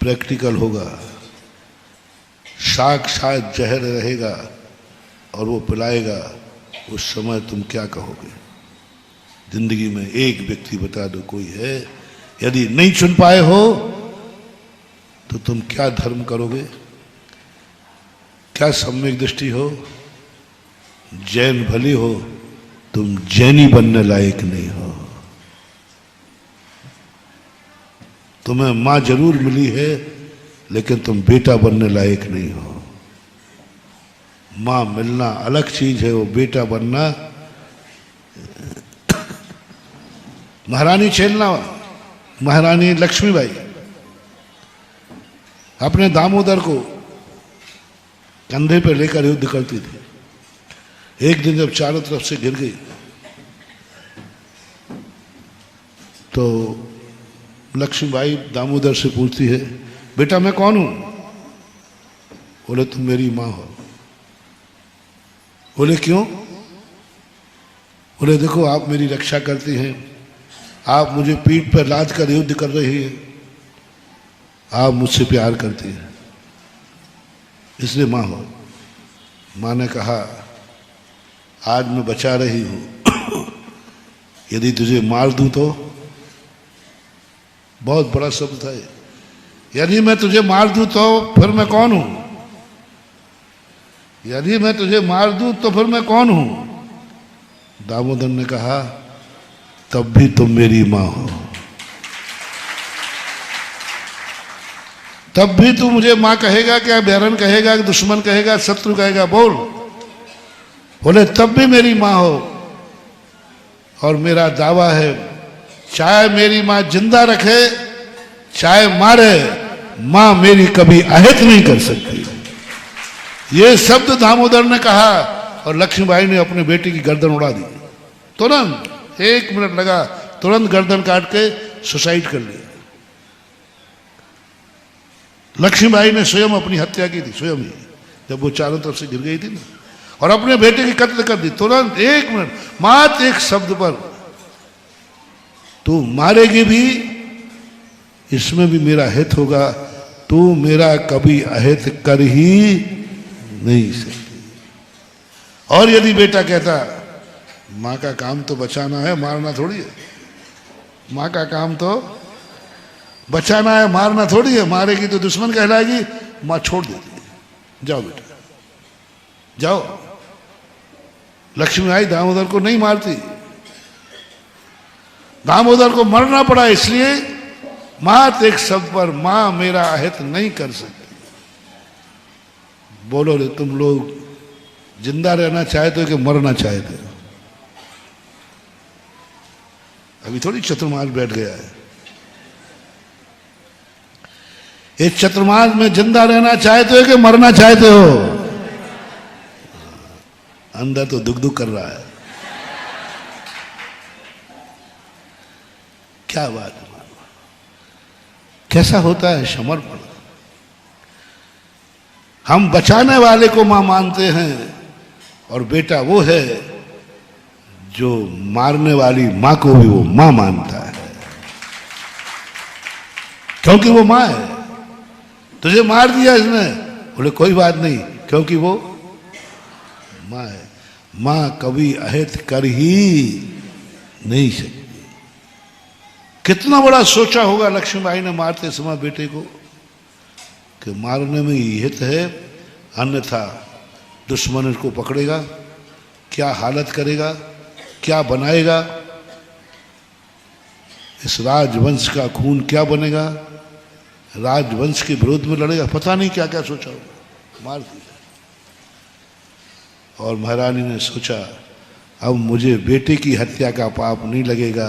प्रैक्टिकल होगा। साक्षात जहर रहेगा और वो पिलाएगा, उस समय तुम क्या कहोगे? जिंदगी में एक व्यक्ति बता दो कोई है, यदि नहीं चुन पाए हो तो तुम क्या धर्म करोगे? क्या सम्यक दृष्टि हो? जैन भली हो, तुम जैनी बनने लायक नहीं हो। तुम्हें मां जरूर मिली है, लेकिन तुम बेटा बनने लायक नहीं हो। मां मिलना अलग चीज है, वो बेटा बनना। महारानी छेलना, महारानी लक्ष्मीबाई अपने दामोदर को कंधे पर लेकर युद्ध करती थी। एक दिन जब चारों तरफ से गिर गई तो लक्ष्मीबाई दामोदर से पूछती है, बेटा मैं कौन हूं? बोले तुम मेरी मां हो। बोले क्यों? बोले देखो आप मेरी रक्षा करती हैं, आप मुझे पीठ पर लाद कर युद्ध कर रही हैं, आप मुझसे प्यार करती हैं, इसलिए मां हो। मां ने कहा आज मैं बचा रही हूं, यदि तुझे मार दूं तो? बहुत बड़ा शब्द था ये। यदि मैं तुझे मार दूं तो फिर मैं कौन हूं? यदि मैं तुझे मार दूं तो फिर मैं कौन हूं? दामोदर ने कहा तब भी तुम मेरी मां हो, तब भी तू मुझे मां कहेगा क्या? बैरन कहेगा, दुश्मन कहेगा, शत्रु कहेगा? बोल। बोले तब भी मेरी मां हो, और मेरा दावा है चाहे मेरी मां जिंदा रखे चाहे मारे, मां मेरी कभी अहित नहीं कर सकती। ये शब्द दामोदर ने कहा और लक्ष्मीबाई ने अपने बेटी की गर्दन उड़ा दी। तुरंत 1 मिनट लगा, तुरंत गर्दन काट के सुसाइड कर लिया। लक्ष्मीबाई ने स्वयं अपनी हत्या की थी, स्वयं ही, जब वो चारों तरफ से गिर गई थी ना, और अपने बेटे की कत्ल कर दी। तुरंत 1 मिनट, मात्र एक शब्द पर, तू मारेगी भी, इसमें भी मेरा हित होगा, तू मेरा कभी अहित कर ही नहीं सकती। और यदि बेटा कहता मां का काम तो बचाना है, मारना थोड़ी है, मां का काम तो बचाना है, मारना थोड़ी है, मारेगी तो दुश्मन कहलाएगी, मां छोड़ देती है, जाओ बेटा जाओ। लक्ष्मी आई दामोदर को नहीं मारती, दामोदर को मरना पड़ा इसलिए मात्र एक शब्द पर, मां मेरा अहित नहीं कर सकती। बोलो रे तुम लोग जिंदा रहना चाहते हो कि मरना चाहते हो? अभी थोड़ी चतुर्मास बैठ गया है, इस चतुर्मास में जिंदा रहना चाहते हो कि मरना चाहते हो? अंदर तो दुख दुख कर रहा है। क्या बात है, कैसा होता है समर्पण। हम बचाने वाले को मां मानते हैं, और बेटा वो है जो मारने वाली मां को भी वो मां मानता है, क्योंकि वो मां है। तुझे मार दिया इसने, बोले कोई बात नहीं, क्योंकि वो मां है। मां कभी अहित कर ही नहीं सकती। कितना बड़ा सोचा होगा लक्ष्मीबाई ने मारते समय बेटे को, कि मारने में ही हित है, अन्यथा दुश्मन इसको पकड़ेगा, क्या हालत करेगा, क्या बनाएगा, इस राजवंश का खून क्या बनेगा, राजवंश के विरोध में लड़ेगा, पता नहीं क्या क्या सोचा होगा, मार दिया। और महारानी ने सोचा अब मुझे बेटे की हत्या का पाप नहीं लगेगा,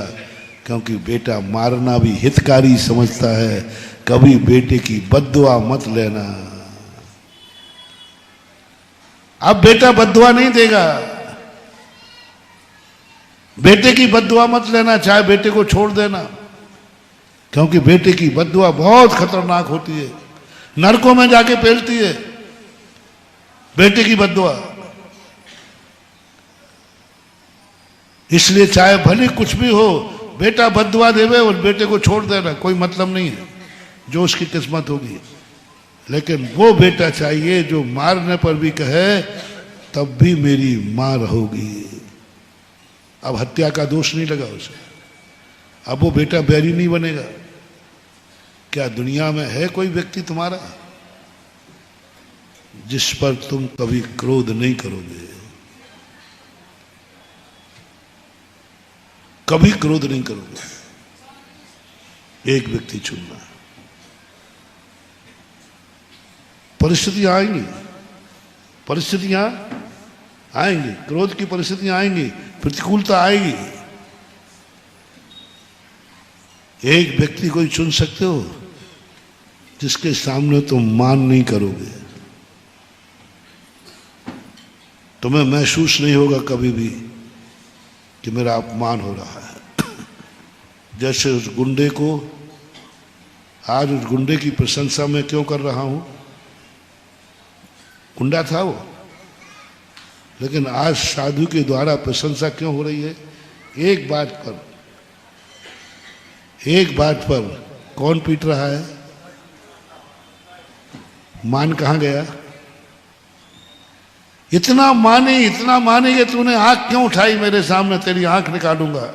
क्योंकि बेटा मारना भी हितकारी समझता है, कभी बेटे की बद्दुआ मत लेना। अब बेटा बद्दुआ नहीं देगा, बेटे की बद्दुआ मत लेना, चाहे बेटे को छोड़ देना, क्योंकि बेटे की बद्दुआ बहुत खतरनाक होती है, नरकों में जाके फैलती है बेटे की बद्दुआ। इसलिए चाहे भले कुछ भी हो, बेटा बद्दुआ देवे और बेटे को छोड़ देना कोई मतलब नहीं है, जो उसकी किस्मत होगी। लेकिन वो बेटा चाहिए जो मारने पर भी कहे तब भी मेरी मां रहोगी। अब हत्या का दोष नहीं लगा उसे, अब वो बेटा बैरी नहीं बनेगा। क्या दुनिया में है कोई व्यक्ति तुम्हारा जिस पर तुम कभी क्रोध नहीं करोगे? कभी क्रोध नहीं करोगे। एक व्यक्ति चुनना। परिस्थितियां आएंगी, परिस्थितियां आएंगी, क्रोध की परिस्थितियां आएंगी, प्रतिकूलता आएगी। एक व्यक्ति कोई चुन सकते हो जिसके सामने तुम मान नहीं करोगे। तुम्हें महसूस नहीं होगा कभी भी कि मेरा अपमान हो रहा है। जैसे उस गुंडे को, आज उस गुंडे की प्रशंसा मैं क्यों कर रहा हूं? गुंडा था वो, लेकिन आज साधु के द्वारा प्रशंसा क्यों हो रही है? एक बात पर कौन पीट रहा है? मान कहां गया? इतना माने कि तूने आंख क्यों उठाई मेरे सामने, तेरी आंख निकालूंगा।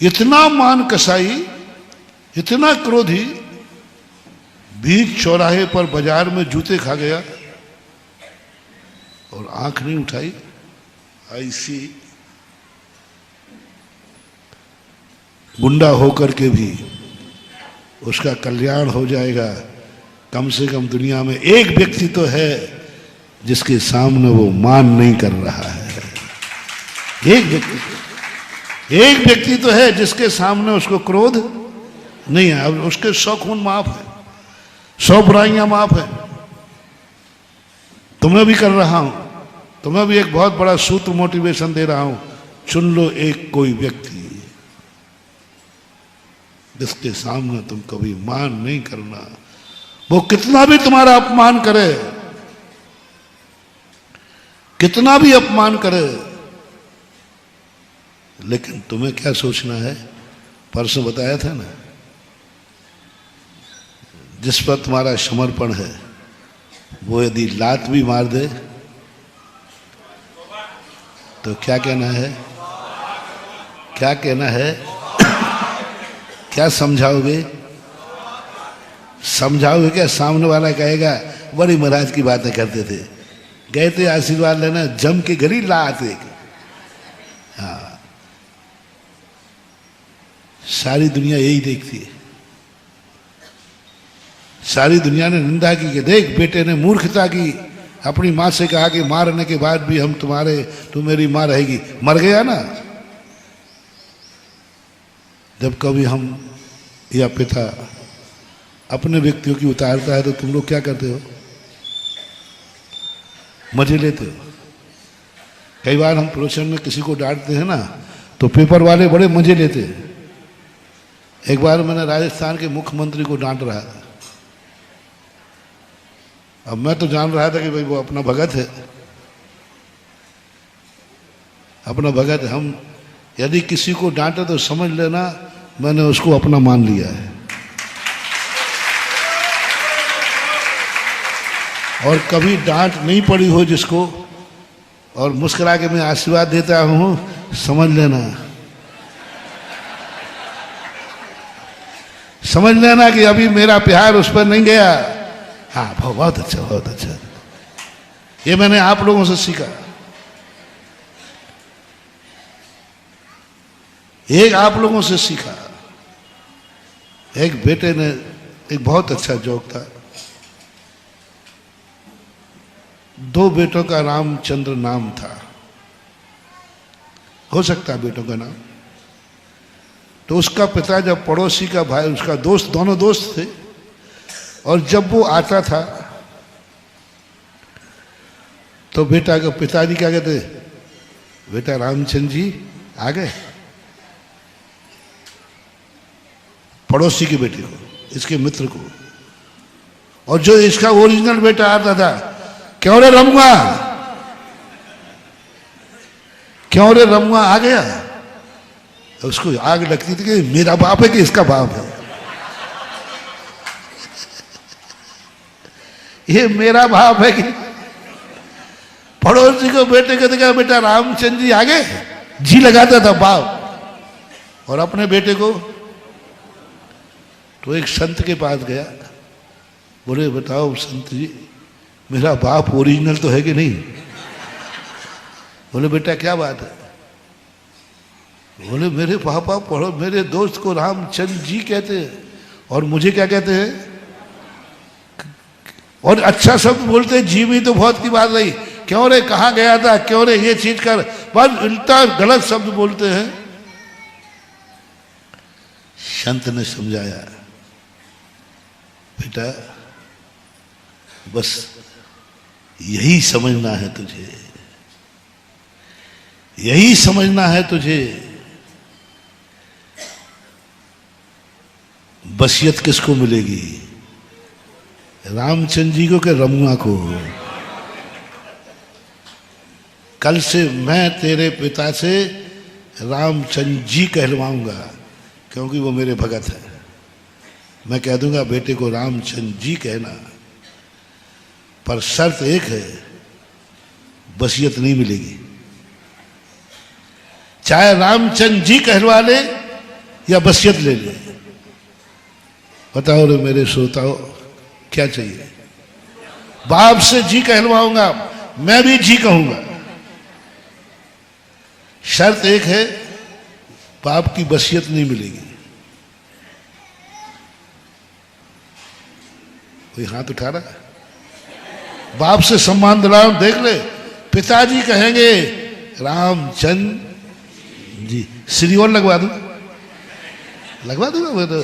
इतना मान कसाई, इतना क्रोधी, बीच चौराहे पर बाजार में जूते खा गया और आंख नहीं उठाई। ऐसी गुंडा होकर के भी उसका कल्याण हो जाएगा। कम से कम दुनिया में एक व्यक्ति तो है जिसके सामने वो मान नहीं कर रहा है। एक व्यक्ति तो है जिसके सामने उसको क्रोध नहीं है। अब उसके 100 खून माफ है, 100 बुराइयां माफ है। तुम्हें भी कर रहा हूं, तुम्हें भी एक बहुत बड़ा सूत्र मोटिवेशन दे रहा हूं। चुन लो एक कोई व्यक्ति जिसके सामने तुम कभी मान नहीं करना। वो कितना भी तुम्हारा अपमान करे, कितना भी अपमान करे, लेकिन तुम्हें क्या सोचना है? परसों बताया था ना, जिस पर तुम्हारा समर्पण है वो यदि लात भी मार दे तो क्या कहना है? क्या कहना है? क्या समझाओगे? समझाओगे क्या? सामने वाला कहेगा बड़ी महाराज की बातें करते थे, गए थे आशीर्वाद लेना, जम के गली ला आते। हाँ, सारी दुनिया यही देखती है। सारी दुनिया ने निंदा की कि देख बेटे ने मूर्खता की, अपनी मां से कहा कि मारने के बाद भी हम तुम्हारे, तू मेरी मां रहेगी। मर गया ना। जब कभी हम या पिता अपने व्यक्तियों की उतारता है तो तुम लोग क्या करते हो? मजे लेते हो। कई बार हम प्रवचन में किसी को डांटते हैं ना तो पेपर वाले बड़े मजे लेते हैं। एक बार मैंने राजस्थान के मुख्यमंत्री को डांट रहा था। अब मैं तो जान रहा था कि भाई वो अपना भगत है, अपना भगत है। हम यदि किसी को डांटे तो समझ लेना मैंने उसको अपना मान लिया है। और कभी डांट नहीं पड़ी हो जिसको, और मुस्कुरा के मैं आशीर्वाद देता हूं, समझ लेना, समझ लेना कि अभी मेरा प्यार उस पर नहीं गया। हाँ, बहुत अच्छा, बहुत अच्छा। ये मैंने आप लोगों से सीखा। एक आप लोगों से सीखा। एक बेटे ने, एक बहुत अच्छा जोक था। 2 बेटों का रामचंद्र नाम था, हो सकता है बेटों का नाम। तो उसका पिता जब पड़ोसी का भाई, उसका दोस्त, दोनों दोस्त थे, और जब वो आता था तो बेटा का पिताजी क्या कहते? बेटा रामचंद्र जी आ गए। पड़ोसी के बेटे को, इसके मित्र को। और जो इसका ओरिजिनल बेटा आता था, क्यों रे रमुआ, क्यों रे रमुआ आ गया? उसको आग लगती थी कि मेरा बाप है कि इसका बाप है। ये मेरा बाप है कि पड़ोसी को बेटे को देखा, बेटा रामचंद्र जी आ गए, जी लगाता था बाप। और अपने बेटे को, तो एक संत के पास गया, बोले बताओ संत जी, मेरा बाप ओरिजिनल तो है कि नहीं? बोले बेटा क्या बात है? बोले मेरे पापा पढ़ो, मेरे दोस्त को रामचंद्र जी कहते हैं और मुझे क्या कहते हैं? और अच्छा शब्द बोलते हैं, जी भी तो बहुत की बात रही, क्यों रे कहाँ गया था, क्यों रे ये चीज कर, बस उल्टा गलत शब्द बोलते हैं। संत ने समझाया, बेटा बस यही समझना है तुझे, यही समझना है तुझे, बसियत किसको मिलेगी? रामचंद्र जी को कि रमुआ को? कल से मैं तेरे पिता से रामचंद्र जी कहलवाऊंगा, क्योंकि वो मेरे भगत है। मैं कह दूंगा बेटे को रामचंद्र जी कहना, पर शर्त एक है, बसियत नहीं मिलेगी। चाहे रामचंद्र जी कहलवा ले या बसियत ले ले। बताओ रे मेरे श्रोताओ, क्या चाहिए? बाप से जी कहलवाऊंगा, मैं भी जी कहूंगा। शर्त एक है, बाप की बसियत नहीं मिलेगी। कोई हाथ उठा रहा है? बाप से सम्मान दिलाओ, देख ले, पिताजी कहेंगे रामचंद्र जी, श्री और लगवा दूं, लगवा दूंगा। मैं तो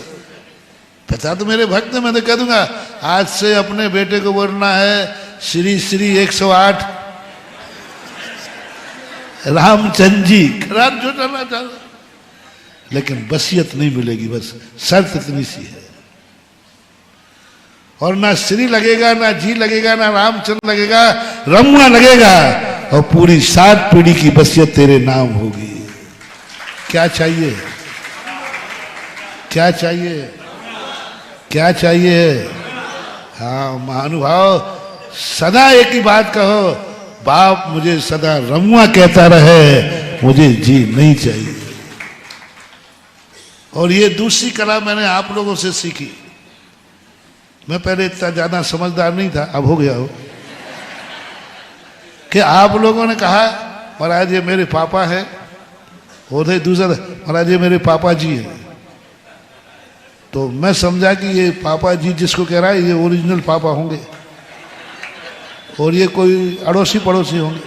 पिता तो मेरे भक्त है, मैं तो कह दूंगा आज से अपने बेटे को बोलना है श्री श्री 108 रामचंद्र जी, खराब जो करना चाह, लेकिन बसियत नहीं मिलेगी। बस शर्त इतनी सी है। और ना श्री लगेगा, ना जी लगेगा, ना रामचंद्र लगेगा, रमुआ लगेगा, और पूरी 7 पीढ़ी की बसियत तेरे नाम होगी। क्या चाहिए? क्या चाहिए? क्या चाहिए? हाँ महानुभाव, सदा एक ही बात कहो, बाप मुझे सदा रमुआ कहता रहे, मुझे जी नहीं चाहिए। और ये दूसरी कला मैंने आप लोगों से सीखी। मैं पहले इतना ज्यादा समझदार नहीं था, अब हो गया हो, कि आप लोगों ने कहा महाराज ये मेरे पापा है, और दूसरा महाराज ये मेरे पापा जी हैं, तो मैं समझा कि ये पापा जी जिसको कह रहा है ये ओरिजिनल पापा होंगे और ये कोई अड़ोसी पड़ोसी होंगे।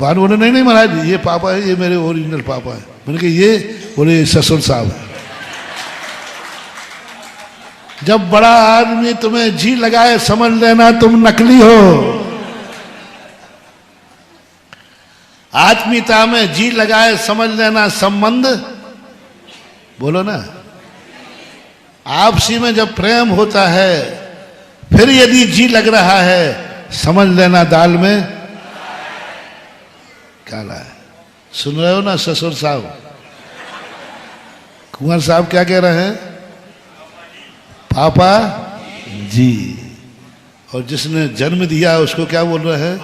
बाद बोले नहीं नहीं महाराज ये पापा है, ये मेरे ओरिजिनल पापा है। मैंने कहा ये, बोले ससुर साहब है। जब बड़ा आदमी तुम्हें जी लगाए समझ लेना तुम नकली हो। आत्मीयता में जी लगाए समझ लेना संबंध, बोलो ना, आपसी में जब प्रेम होता है, फिर यदि जी लग रहा है समझ लेना दाल में काला है। सुन रहे हो ना ससुर साहब? कुंवर साहब क्या कह रहे हैं? पापा जी। और जिसने जन्म दिया उसको क्या बोल रहे हैं?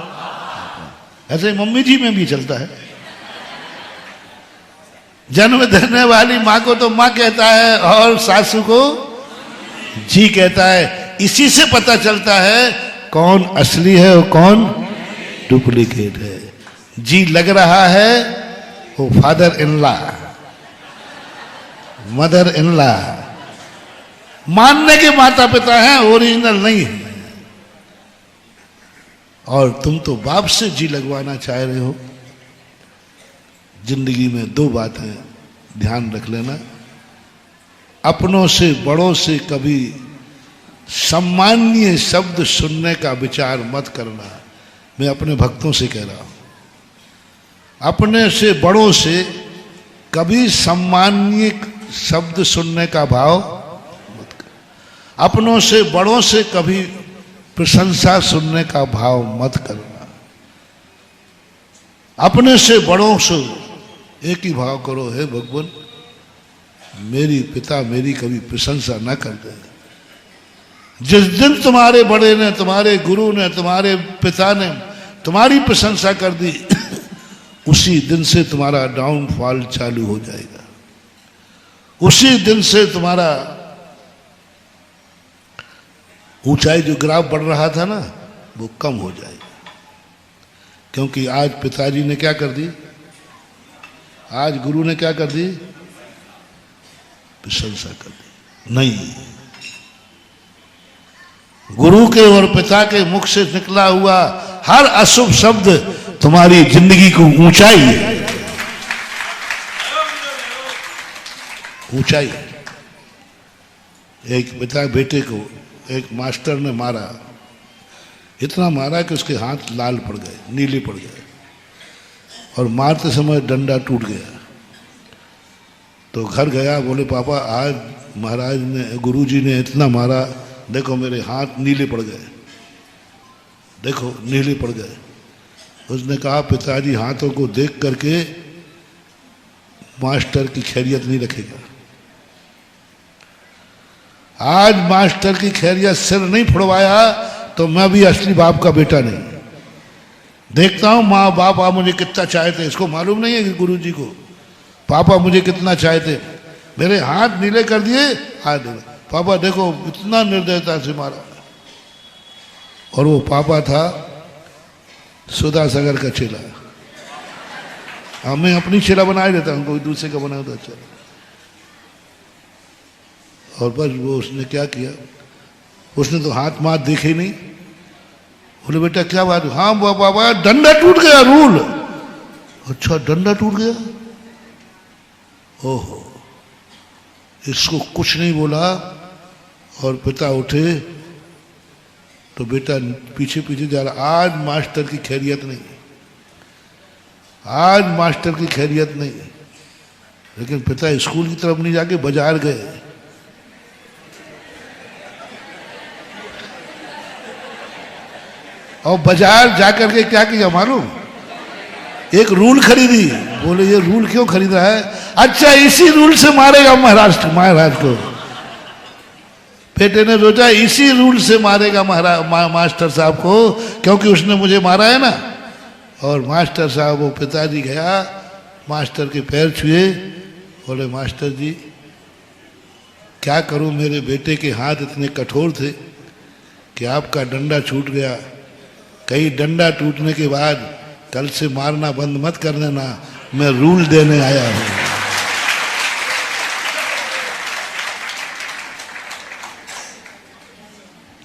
ऐसे मम्मी जी में भी चलता है। जन्म देने वाली माँ को तो माँ कहता है और सासू को जी कहता है। इसी से पता चलता है कौन असली है और कौन डुप्लीकेट है। जी लग रहा है वो father in law, mother in law, मानने के माता पिता हैं, ओरिजिनल नहीं है। और तुम तो बाप से जी लगवाना चाह रहे हो। जिंदगी में 2 बातें ध्यान रख लेना। अपनों से बड़ों से कभी सम्माननीय शब्द सुनने का विचार मत करना। मैं अपने भक्तों से कह रहा हूं, अपने से बड़ों से कभी सम्माननीय शब्द सुनने का भाव मत कर। अपनों से बड़ों से कभी प्रशंसा सुनने का भाव मत करना। अपने से बड़ों से एक ही भाव करो, हे भगवान मेरी पिता मेरी कभी प्रशंसा न कर दे। जिस दिन तुम्हारे बड़े ने, तुम्हारे गुरु ने, तुम्हारे पिता ने तुम्हारी प्रशंसा कर दी, उसी दिन से तुम्हारा डाउनफॉल चालू हो जाएगा। उसी दिन से तुम्हारा ऊंचाई जो ग्राफ बढ़ रहा था ना वो कम हो जाएगा। क्योंकि आज पिताजी ने क्या कर दी? आज गुरु ने क्या कर दी? प्रशंसा कर दी। नहीं, गुरु के और पिता के मुख से निकला हुआ हर अशुभ शब्द तुम्हारी जिंदगी को ऊंचाई है, ऊंचाई। एक पिता बेटे को एक मास्टर ने मारा, इतना मारा कि उसके हाथ लाल पड़ गए, नीले पड़ गए, और मारते समय डंडा टूट गया। तो घर गया, बोले पापा आज महाराज ने, गुरुजी ने इतना मारा, देखो मेरे हाथ नीले पड़ गए, देखो नीले पड़ गए। उसने कहा पिताजी हाथों को देख करके मास्टर की खैरियत नहीं रखेगा। आज मास्टर की खैरियत सिर नहीं फुड़वाया तो मैं भी असली बाप का बेटा नहीं। देखता हूं माँ बाप आप मुझे कितना चाहते, इसको मालूम नहीं है कि गुरुजी को पापा मुझे कितना चाहते। मेरे हाथ नीले कर दिए, हाथ नीले, पापा देखो इतना निर्दयता से मारा। और वो पापा था सुधा सागर का चेला। हाँ, मैं अपनी चेला बना ही देता हूँ, कोई दूसरे का बना होता चेला। और बस वो उसने क्या किया, उसने तो हाथ माथ देखे ही नहीं। बोले बेटा क्या बात? हाँ बाबा डंडा टूट गया, रूल। अच्छा डंडा टूट गया? ओहो, इसको कुछ नहीं बोला। और पिता उठे तो बेटा पीछे पीछे जा रहा। आज मास्टर की खैरियत नहीं, आज मास्टर की खैरियत नहीं। लेकिन पिता स्कूल की तरफ नहीं जाके बाजार गए। और बाजार जाकर के क्या किया मालूम? एक रूल खरीदी। बोले ये रूल क्यों खरीदा है? अच्छा इसी रूल से मारेगा महाराज को। बेटे ने सोचा इसी रूल से मारेगा मास्टर साहब को, क्योंकि उसने मुझे मारा है ना। और मास्टर साहब, वो पिताजी गया, मास्टर के पैर छुए, बोले मास्टर जी क्या करूं, मेरे बेटे के हाथ इतने कठोर थे कि आपका डंडा छूट गया। कहीं डंडा टूटने के बाद कल से मारना बंद मत कर देना, मैं रूल देने आया हूं।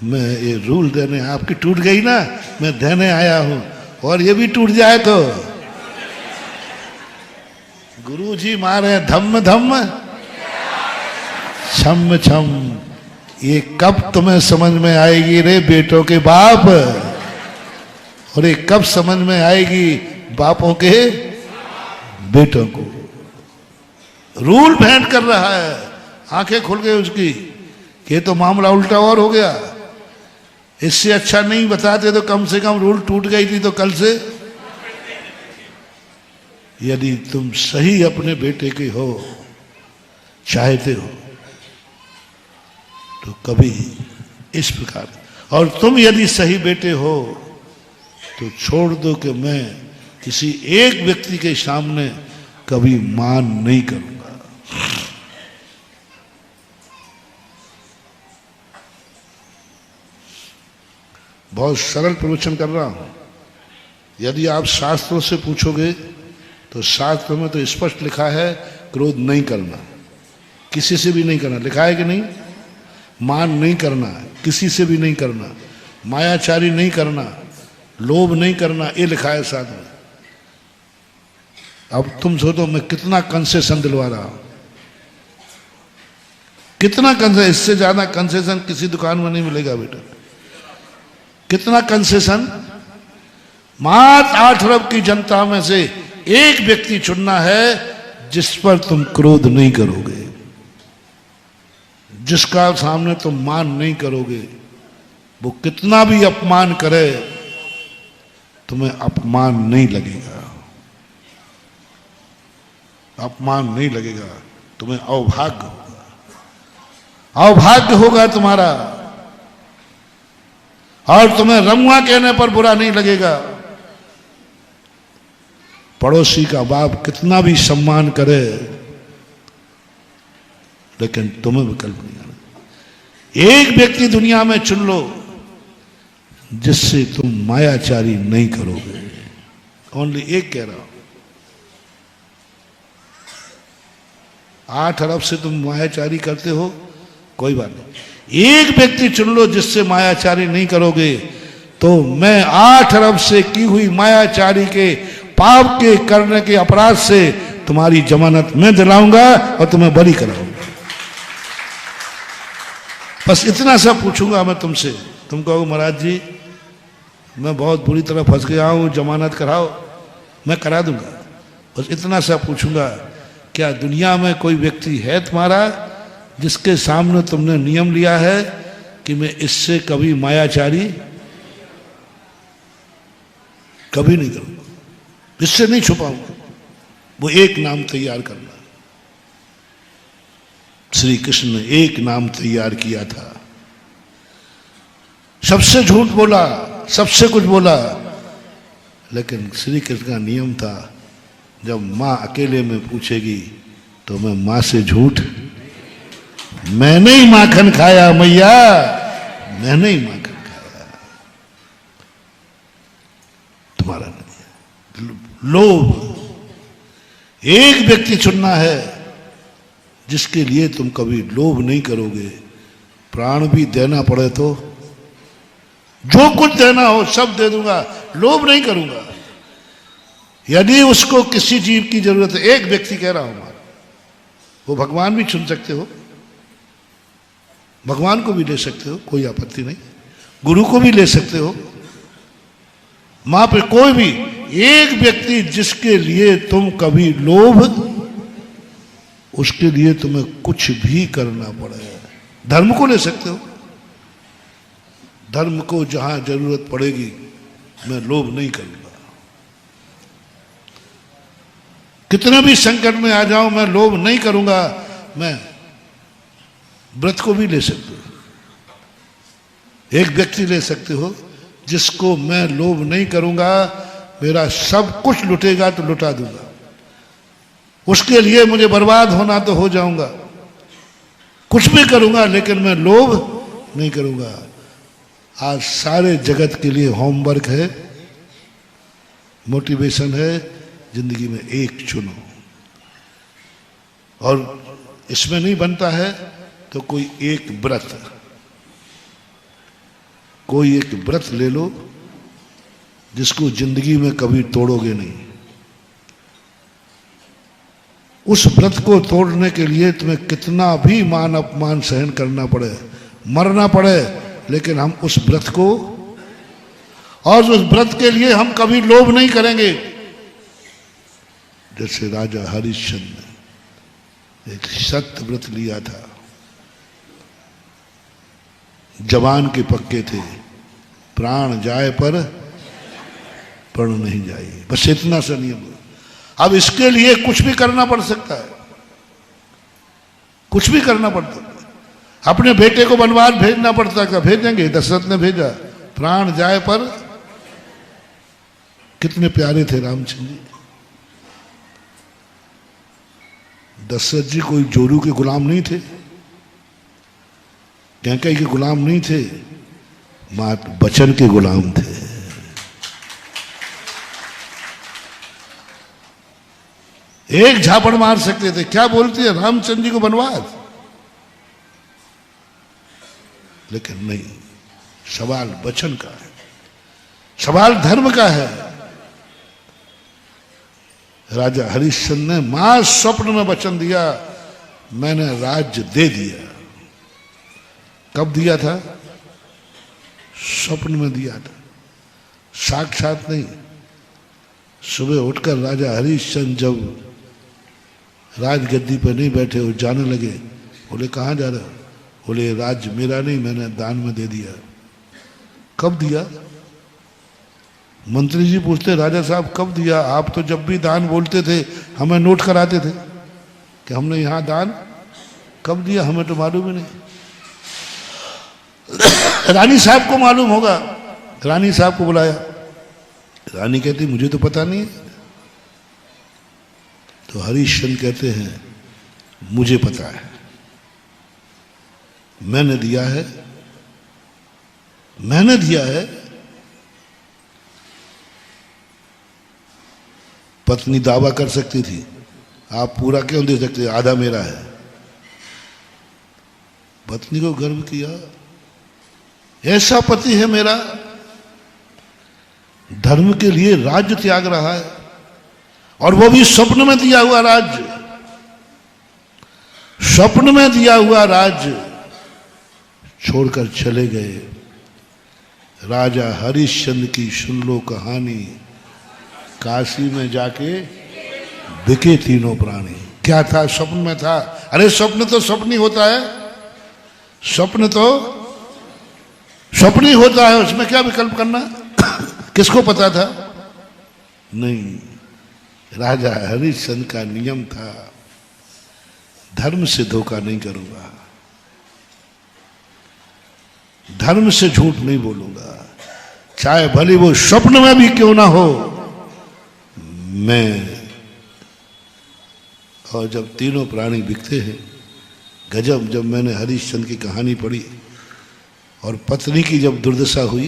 मैं ये रूल देने, आपकी टूट गई ना, मैं देने आया हूं। और ये भी टूट जाए तो गुरुजी मारे धम्म धम्म छम छम। ये कब तुम्हें समझ में आएगी रे बेटों के बाप? और ये कब समझ में आएगी बापों के बेटों को? रूल भेंट कर रहा है, आंखें खुल गई उसकी कि ये तो मामला उल्टा और हो गया। इससे अच्छा नहीं बताते तो कम से कम रूल टूट गई थी तो कल से। यदि तुम सही अपने बेटे के हो, चाहते हो, तो कभी इस प्रकार, और तुम यदि सही बेटे हो तो छोड़ दो कि मैं किसी एक व्यक्ति के सामने कभी मान नहीं करूंगा। बहुत सरल प्रवचन कर रहा हूं। यदि आप शास्त्रों से पूछोगे तो शास्त्र में तो स्पष्ट लिखा है क्रोध नहीं करना, किसी से भी नहीं करना। लिखा है कि नहीं? मान नहीं करना, किसी से भी नहीं करना, मायाचारी नहीं करना, लोभ नहीं करना, ये लिखा है साथ में। अब तुम सोचो मैं कितना कंसेशन दिलवा रहा हूं, कितना कंसेशन। इससे ज्यादा कंसेशन किसी दुकान में नहीं मिलेगा बेटा। कितना कंसेशन? मात्र 8 अरब की जनता में से एक व्यक्ति चुनना है जिस पर तुम क्रोध नहीं करोगे, जिसका सामने तुम मान नहीं करोगे। वो कितना भी अपमान करे तुम्हें अपमान नहीं लगेगा, अपमान नहीं लगेगा, तुम्हें अभाग्य होगा, अभाग्य होगा तुम्हारा। और तुम्हें रमुआ कहने पर बुरा नहीं लगेगा। पड़ोसी का बाप कितना भी सम्मान करे, लेकिन तुम्हें विकल्प नहीं आना। एक व्यक्ति दुनिया में चुन लो जिससे तुम मायाचारी नहीं करोगे। ओनली एक कह रहा हूं, 8 अरब से तुम मायाचारी करते हो, कोई बात नहीं, एक व्यक्ति चुन लो जिससे मायाचारी नहीं करोगे, तो मैं 8 अरब से की हुई मायाचारी के पाप के करने के अपराध से तुम्हारी जमानत मैं दिलाऊंगा और तुम्हें बरी कराऊंगा। बस इतना सा पूछूंगा मैं तुमसे, तुम कहोगे महाराज जी मैं बहुत बुरी तरह फंस गया हूं, जमानत कराओ, मैं करा दूंगा। बस इतना सा पूछूंगा, क्या दुनिया में कोई व्यक्ति है तुम्हारा जिसके सामने तुमने नियम लिया है कि मैं इससे कभी मायाचारी कभी नहीं करूंगा, इससे नहीं छुपाऊंगा? वो एक नाम तैयार करना। श्री कृष्ण ने एक नाम तैयार किया था, सबसे झूठ बोला, सबसे कुछ बोला, लेकिन श्री कृष्ण का नियम था जब मां अकेले में पूछेगी तो मैं मां से झूठ, मैंने ही माखन खाया मैया, मैंने ही माखन खाया, तुम्हारा नहीं। लोभ, एक व्यक्ति चुनना है जिसके लिए तुम कभी लोभ नहीं करोगे, प्राण भी देना पड़े तो जो कुछ देना हो सब दे दूंगा, लोभ नहीं करूंगा। यदि उसको किसी जीव की जरूरत है, एक व्यक्ति कह रहा हूं, वो भगवान भी चुन सकते हो, भगवान को भी ले सकते हो, कोई आपत्ति नहीं, गुरु को भी ले सकते हो, मां पे कोई भी, एक व्यक्ति जिसके लिए तुम कभी लोभ, उसके लिए तुम्हें कुछ भी करना पड़े। धर्म को ले सकते हो, धर्म को जहां जरूरत पड़ेगी मैं लोभ नहीं करूंगा, कितना भी संकट में आ जाऊं मैं लोभ नहीं करूंगा। मैं व्रत को भी ले सकते हो, एक व्यक्ति ले सकते हो जिसको मैं लोभ नहीं करूंगा, मेरा सब कुछ लुटेगा तो लुटा दूंगा, उसके लिए मुझे बर्बाद होना तो हो जाऊंगा, कुछ भी करूंगा लेकिन मैं लोभ नहीं करूंगा। आज सारे जगत के लिए होमवर्क है, मोटिवेशन है, जिंदगी में एक चुनो, और इसमें नहीं बनता है तो कोई एक व्रत, कोई एक व्रत ले लो जिसको जिंदगी में कभी तोड़ोगे नहीं। उस व्रत को तोड़ने के लिए तुम्हें कितना भी मान अपमान सहन करना पड़े, मरना पड़े, लेकिन हम उस व्रत को, और उस व्रत के लिए हम कभी लोभ नहीं करेंगे। जैसे राजा हरिश्चंद्र ने एक सत्य व्रत लिया था, जवान के पक्के थे, प्राण जाए पर प्रण नहीं जाए, बस इतना सा नियम। अब इसके लिए कुछ भी करना पड़ सकता है, कुछ भी करना पड़ता है। अपने बेटे को वनवास भेजना पड़ता था, भेजेंगे, दशरथ ने भेजा, प्राण जाए पर। कितने प्यारे थे रामचंद्र जी। दशरथ जी कोई जोरू के गुलाम नहीं थे, कैकेयी के गुलाम नहीं थे, मात बचन के गुलाम थे। एक झापड़ मार सकते थे, क्या बोलती है रामचंद्र जी को वनवास, लेकिन नहीं, सवाल वचन का है, सवाल धर्म का है। राजा हरिश्चंद्र ने मां स्वप्न में वचन दिया, मैंने राज्य दे दिया। कब दिया था? स्वप्न में दिया था, साक्षात नहीं। सुबह उठकर राजा हरिश्चंद्र जब राजगद्दी पर नहीं बैठे, वो जाने लगे। बोले कहाँ जा रहे हो? बोले राज्य मेरा नहीं, मैंने दान में दे दिया। कब दिया? मंत्री जी पूछते राजा साहब कब दिया? आप तो जब भी दान बोलते थे हमें नोट कराते थे कि हमने यहाँ दान कब दिया, हमें तो मालूम ही नहीं। रानी साहब को मालूम होगा, रानी साहब को बुलाया, रानी कहती मुझे तो पता नहीं। तो हरिश्चंद्र कहते हैं मुझे पता है, मैंने दिया है, मैंने दिया है। पत्नी दावा कर सकती थी, आप पूरा क्यों दे सकते, आधा मेरा है। पत्नी को गर्व किया, ऐसा पति है मेरा, धर्म के लिए राज्य त्याग रहा है, और वो भी स्वप्न में दिया हुआ राज्य, स्वप्न में दिया हुआ राज्य छोड़कर चले गए। राजा हरिश्चंद्र की सुन लो कहानी, काशी में जाके बिके तीनों प्राणी। क्या था, स्वप्न में था। अरे स्वप्न तो स्वप्न ही होता है, स्वप्न तो स्वप्न ही होता है, उसमें क्या विकल्प करना। किसको पता था? नहीं, राजा हरिश्चंद्र का नियम था, धर्म से धोखा नहीं करूंगा, धर्म से झूठ नहीं बोलूंगा, चाहे भले वो स्वप्न में भी क्यों ना हो। मैं और जब तीनों प्राणी बिकते हैं, गजब, जब मैंने हरिश्चंद्र की कहानी पढ़ी और पत्नी की जब दुर्दशा हुई,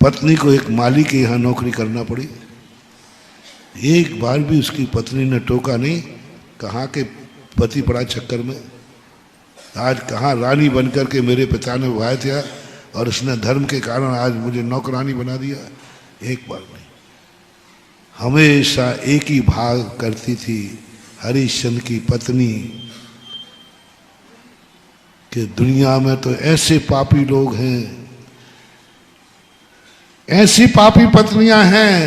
पत्नी को एक माली के यहाँ नौकरी करना पड़ी, एक बार भी उसकी पत्नी ने टोका नहीं, कहाँ के पति पड़ा चक्कर में, आज कहाँ रानी बनकर के मेरे पिता ने उभाया था और उसने धर्म के कारण आज मुझे नौकरानी बना दिया, एक बार नहीं। हमेशा एक ही भाग करती थी हरिश्चंद्र की पत्नी कि दुनिया में तो ऐसे पापी लोग हैं, ऐसी पापी पत्नियां हैं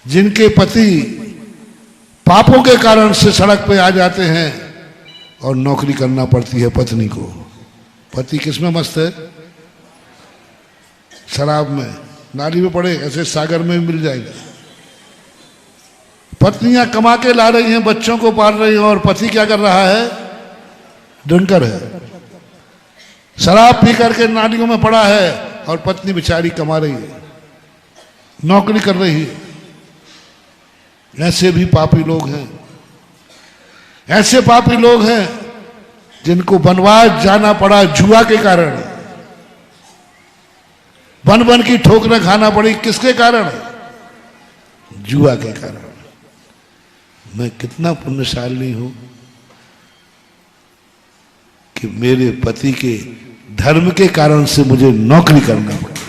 जिनके पति पापों के कारण से सड़क पे आ जाते हैं और नौकरी करना पड़ती है पत्नी को। पति किसमें मस्त है? शराब में, नाली में पड़े, ऐसे सागर में भी मिल जाएगा। पत्नियां कमा के ला रही हैं, बच्चों को पाल रही हैं, और पति क्या कर रहा है? ड्रिंकर है, शराब पी करके नालियों में पड़ा है, और पत्नी बेचारी कमा रही है, नौकरी कर रही है। ऐसे भी पापी लोग हैं, ऐसे पापी लोग हैं जिनको वनवास जाना पड़ा जुआ के कारण, बन बन की ठोकरें खाना पड़ी, किसके कारण? जुआ के कारण। मैं कितना पुण्यशाली हूं कि मेरे पति के धर्म के कारण से मुझे नौकरी करना पड़ी।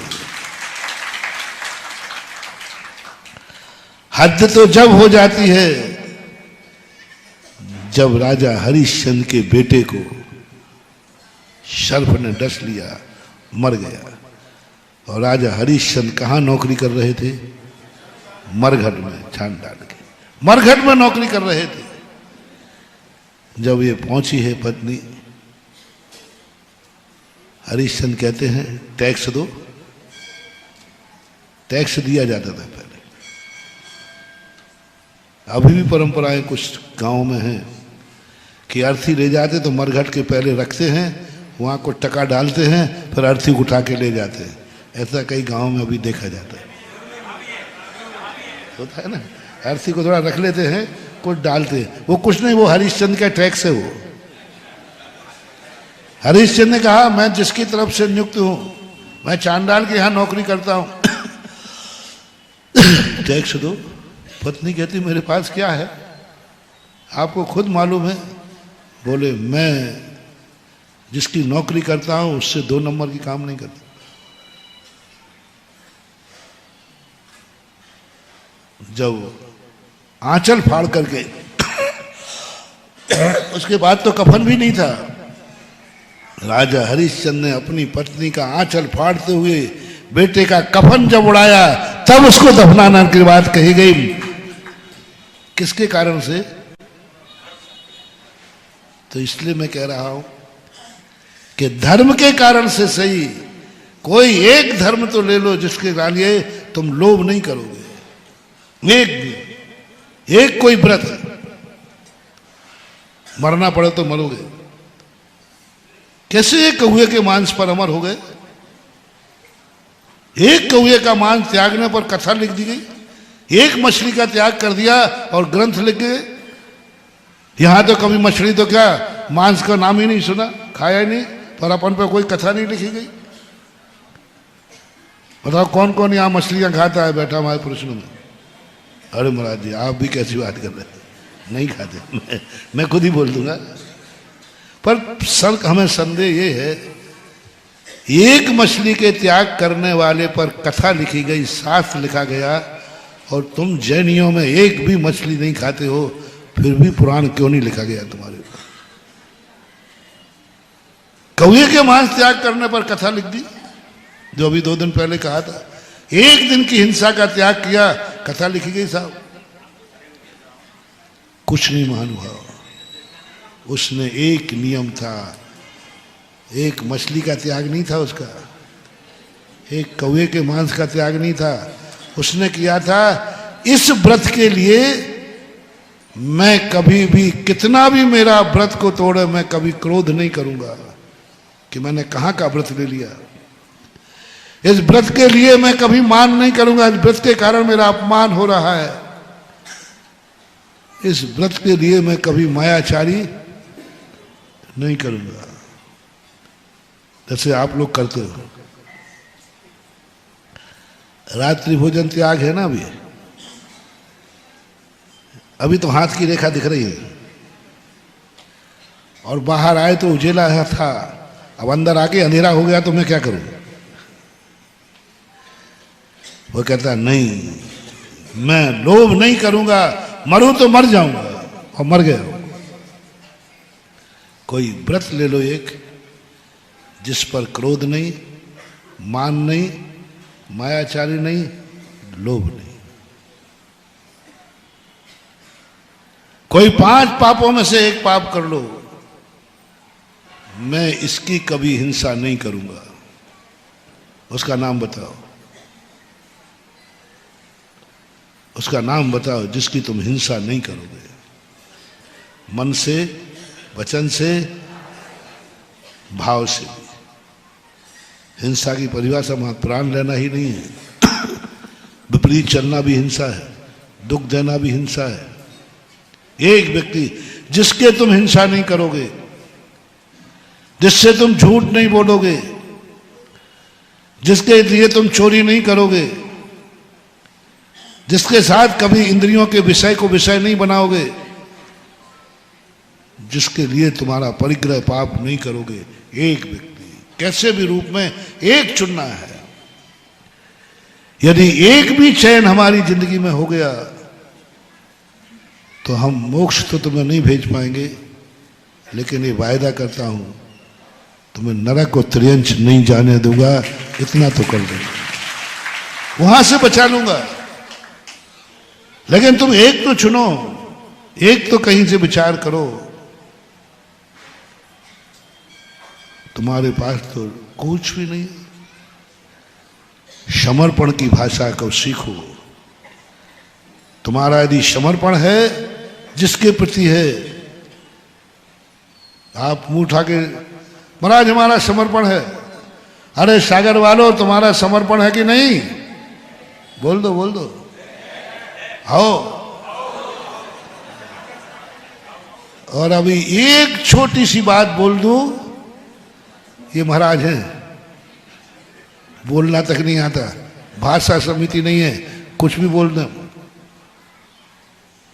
हद तो जब हो जाती है जब राजा हरिश्चंद्र के बेटे को सर्प ने डस लिया, मर गया। और राजा हरिश्चंद्र कहाँ नौकरी कर रहे थे? मरघट में, छान डाल के मरघट में नौकरी कर रहे थे। जब ये पहुंची है पत्नी, हरिश्चंद्र कहते हैं टैक्स दो। टैक्स दिया जाता था पहले, अभी भी परंपराएं कुछ गांवों में हैं कि अर्थी ले जाते तो मरघट के पहले रखते हैं, वहां को टका डालते हैं, फिर अर्थी उठा के ले जाते हैं। ऐसा कई गांवों में अभी देखा जाता है, होता है ना। अर्थी को थोड़ा रख लेते हैं, कुछ डालते हैं, वो कुछ नहीं, वो हरिश्चंद्र का टैक्स है। वो हरिश्चंद्र ने कहा मैं जिसकी तरफ से नियुक्त हूं, मैं चांडाल के यहां नौकरी करता हूं, टैक्स दो। पत्नी कहती मेरे पास क्या है, आपको खुद मालूम है। बोले मैं जिसकी नौकरी करता हूं उससे 2 नंबर की काम नहीं करता। जब आंचल फाड़ करके उसके बाद तो कफन भी नहीं था, राजा हरिश्चंद्र ने अपनी पत्नी का आंचल फाड़ते हुए बेटे का कफन जब उड़ाया, तब उसको दफनाना की बात कही गई। किसके कारण से? तो इसलिए मैं कह रहा हूं कि धर्म के कारण से सही, कोई एक धर्म तो ले लो जिसके लिए तुम लोभ नहीं करोगे। एक कोई व्रत, मरना पड़े तो मरोगे। कैसे एक कौवे के मांस पर अमर हो गए? एक कौवे का मांस त्यागने पर कथा लिख दी गई, एक मछली का त्याग कर दिया और ग्रंथ लिख गए। यहां तो कभी मछली तो क्या मांस का नाम ही नहीं सुना, खाया ही नहीं, पर अपन पे कोई कथा नहीं लिखी गई। बताओ कौन कौन यहां मछलियां खाता है बैठा हमारे प्रश्न में? अरे महाराज जी आप भी कैसी बात कर रहे हैं, नहीं खाते, मैं खुद ही बोल दूंगा। पर सर हमें संदेह ये है, एक मछली के त्याग करने वाले पर कथा लिखी गई, शास्त्र लिखा गया, और तुम जैनियों में एक भी मछली नहीं खाते हो, फिर भी पुराण क्यों नहीं लिखा गया तुम्हारे ऊपर? कौए के मांस त्याग करने पर कथा लिख दी, जो अभी 2 दिन पहले कहा था। एक दिन की हिंसा का त्याग किया, कथा लिखी गई साहब। कुछ नहीं महानुभाव, उसने एक नियम था, एक मछली का त्याग नहीं था उसका, एक कौवे के मांस का त्याग नहीं था। उसने किया था, इस व्रत के लिए मैं कभी भी, कितना भी मेरा व्रत को तोड़े, मैं कभी क्रोध नहीं करूंगा कि मैंने कहां का व्रत ले लिया। इस व्रत के लिए मैं कभी मान नहीं करूंगा, इस व्रत के कारण मेरा अपमान हो रहा है। इस व्रत के लिए मैं कभी मायाचारी नहीं करूंगा, जैसे आप लोग करते हो। रात्रि भोजन त्याग है ना अभी तो हाथ की रेखा दिख रही है, और बाहर आए तो उजेला था, अब अंदर आके अंधेरा हो गया तो मैं क्या करूं? वो कहता नहीं, मैं लोभ नहीं करूंगा, मरूं तो मर जाऊंगा, और मर गया। कोई व्रत ले लो एक, जिस पर क्रोध नहीं, मान नहीं, मायाचारी नहीं, लोभ नहीं। कोई 5 पापों में से एक पाप कर लो, मैं इसकी कभी हिंसा नहीं करूंगा। उसका नाम बताओ, उसका नाम बताओ जिसकी तुम हिंसा नहीं करोगे, मन से, वचन से, भाव से। हिंसा की परिभाषा वहां प्राण लेना ही नहीं है, विपरीत चलना भी हिंसा है, दुख देना भी हिंसा है। एक व्यक्ति जिसके तुम हिंसा नहीं करोगे, जिससे तुम झूठ नहीं बोलोगे, जिसके लिए तुम चोरी नहीं करोगे, जिसके साथ कभी इंद्रियों के विषय को विषय नहीं बनाओगे, जिसके लिए तुम्हारा परिग्रह पाप नहीं करोगे, एक व्यक्ति, कैसे भी रूप में एक चुनना है। यदि एक भी चयन हमारी जिंदगी में हो गया तो हम मोक्ष तो तुम्हें नहीं भेज पाएंगे, लेकिन ये वायदा करता हूं तुम्हें नरक और त्रियंच नहीं जाने दूंगा, इतना तो कर दूंगा, वहां से बचा लूंगा। लेकिन तुम एक तो चुनो, एक तो कहीं से विचार करो। तुम्हारे पास तो कुछ भी नहीं। समर्पण की भाषा को सीखो। तुम्हारा यदि समर्पण है, जिसके प्रति है, आप मुंह उठा के महाराज हमारा समर्पण है, अरे सागर वालों तुम्हारा समर्पण है कि नहीं? बोल दो, बोल दो, आओ। और अभी एक छोटी सी बात बोल दूं, ये महाराज हैं, बोलना तक नहीं आता, भाषा समिति नहीं है, कुछ भी बोल दें,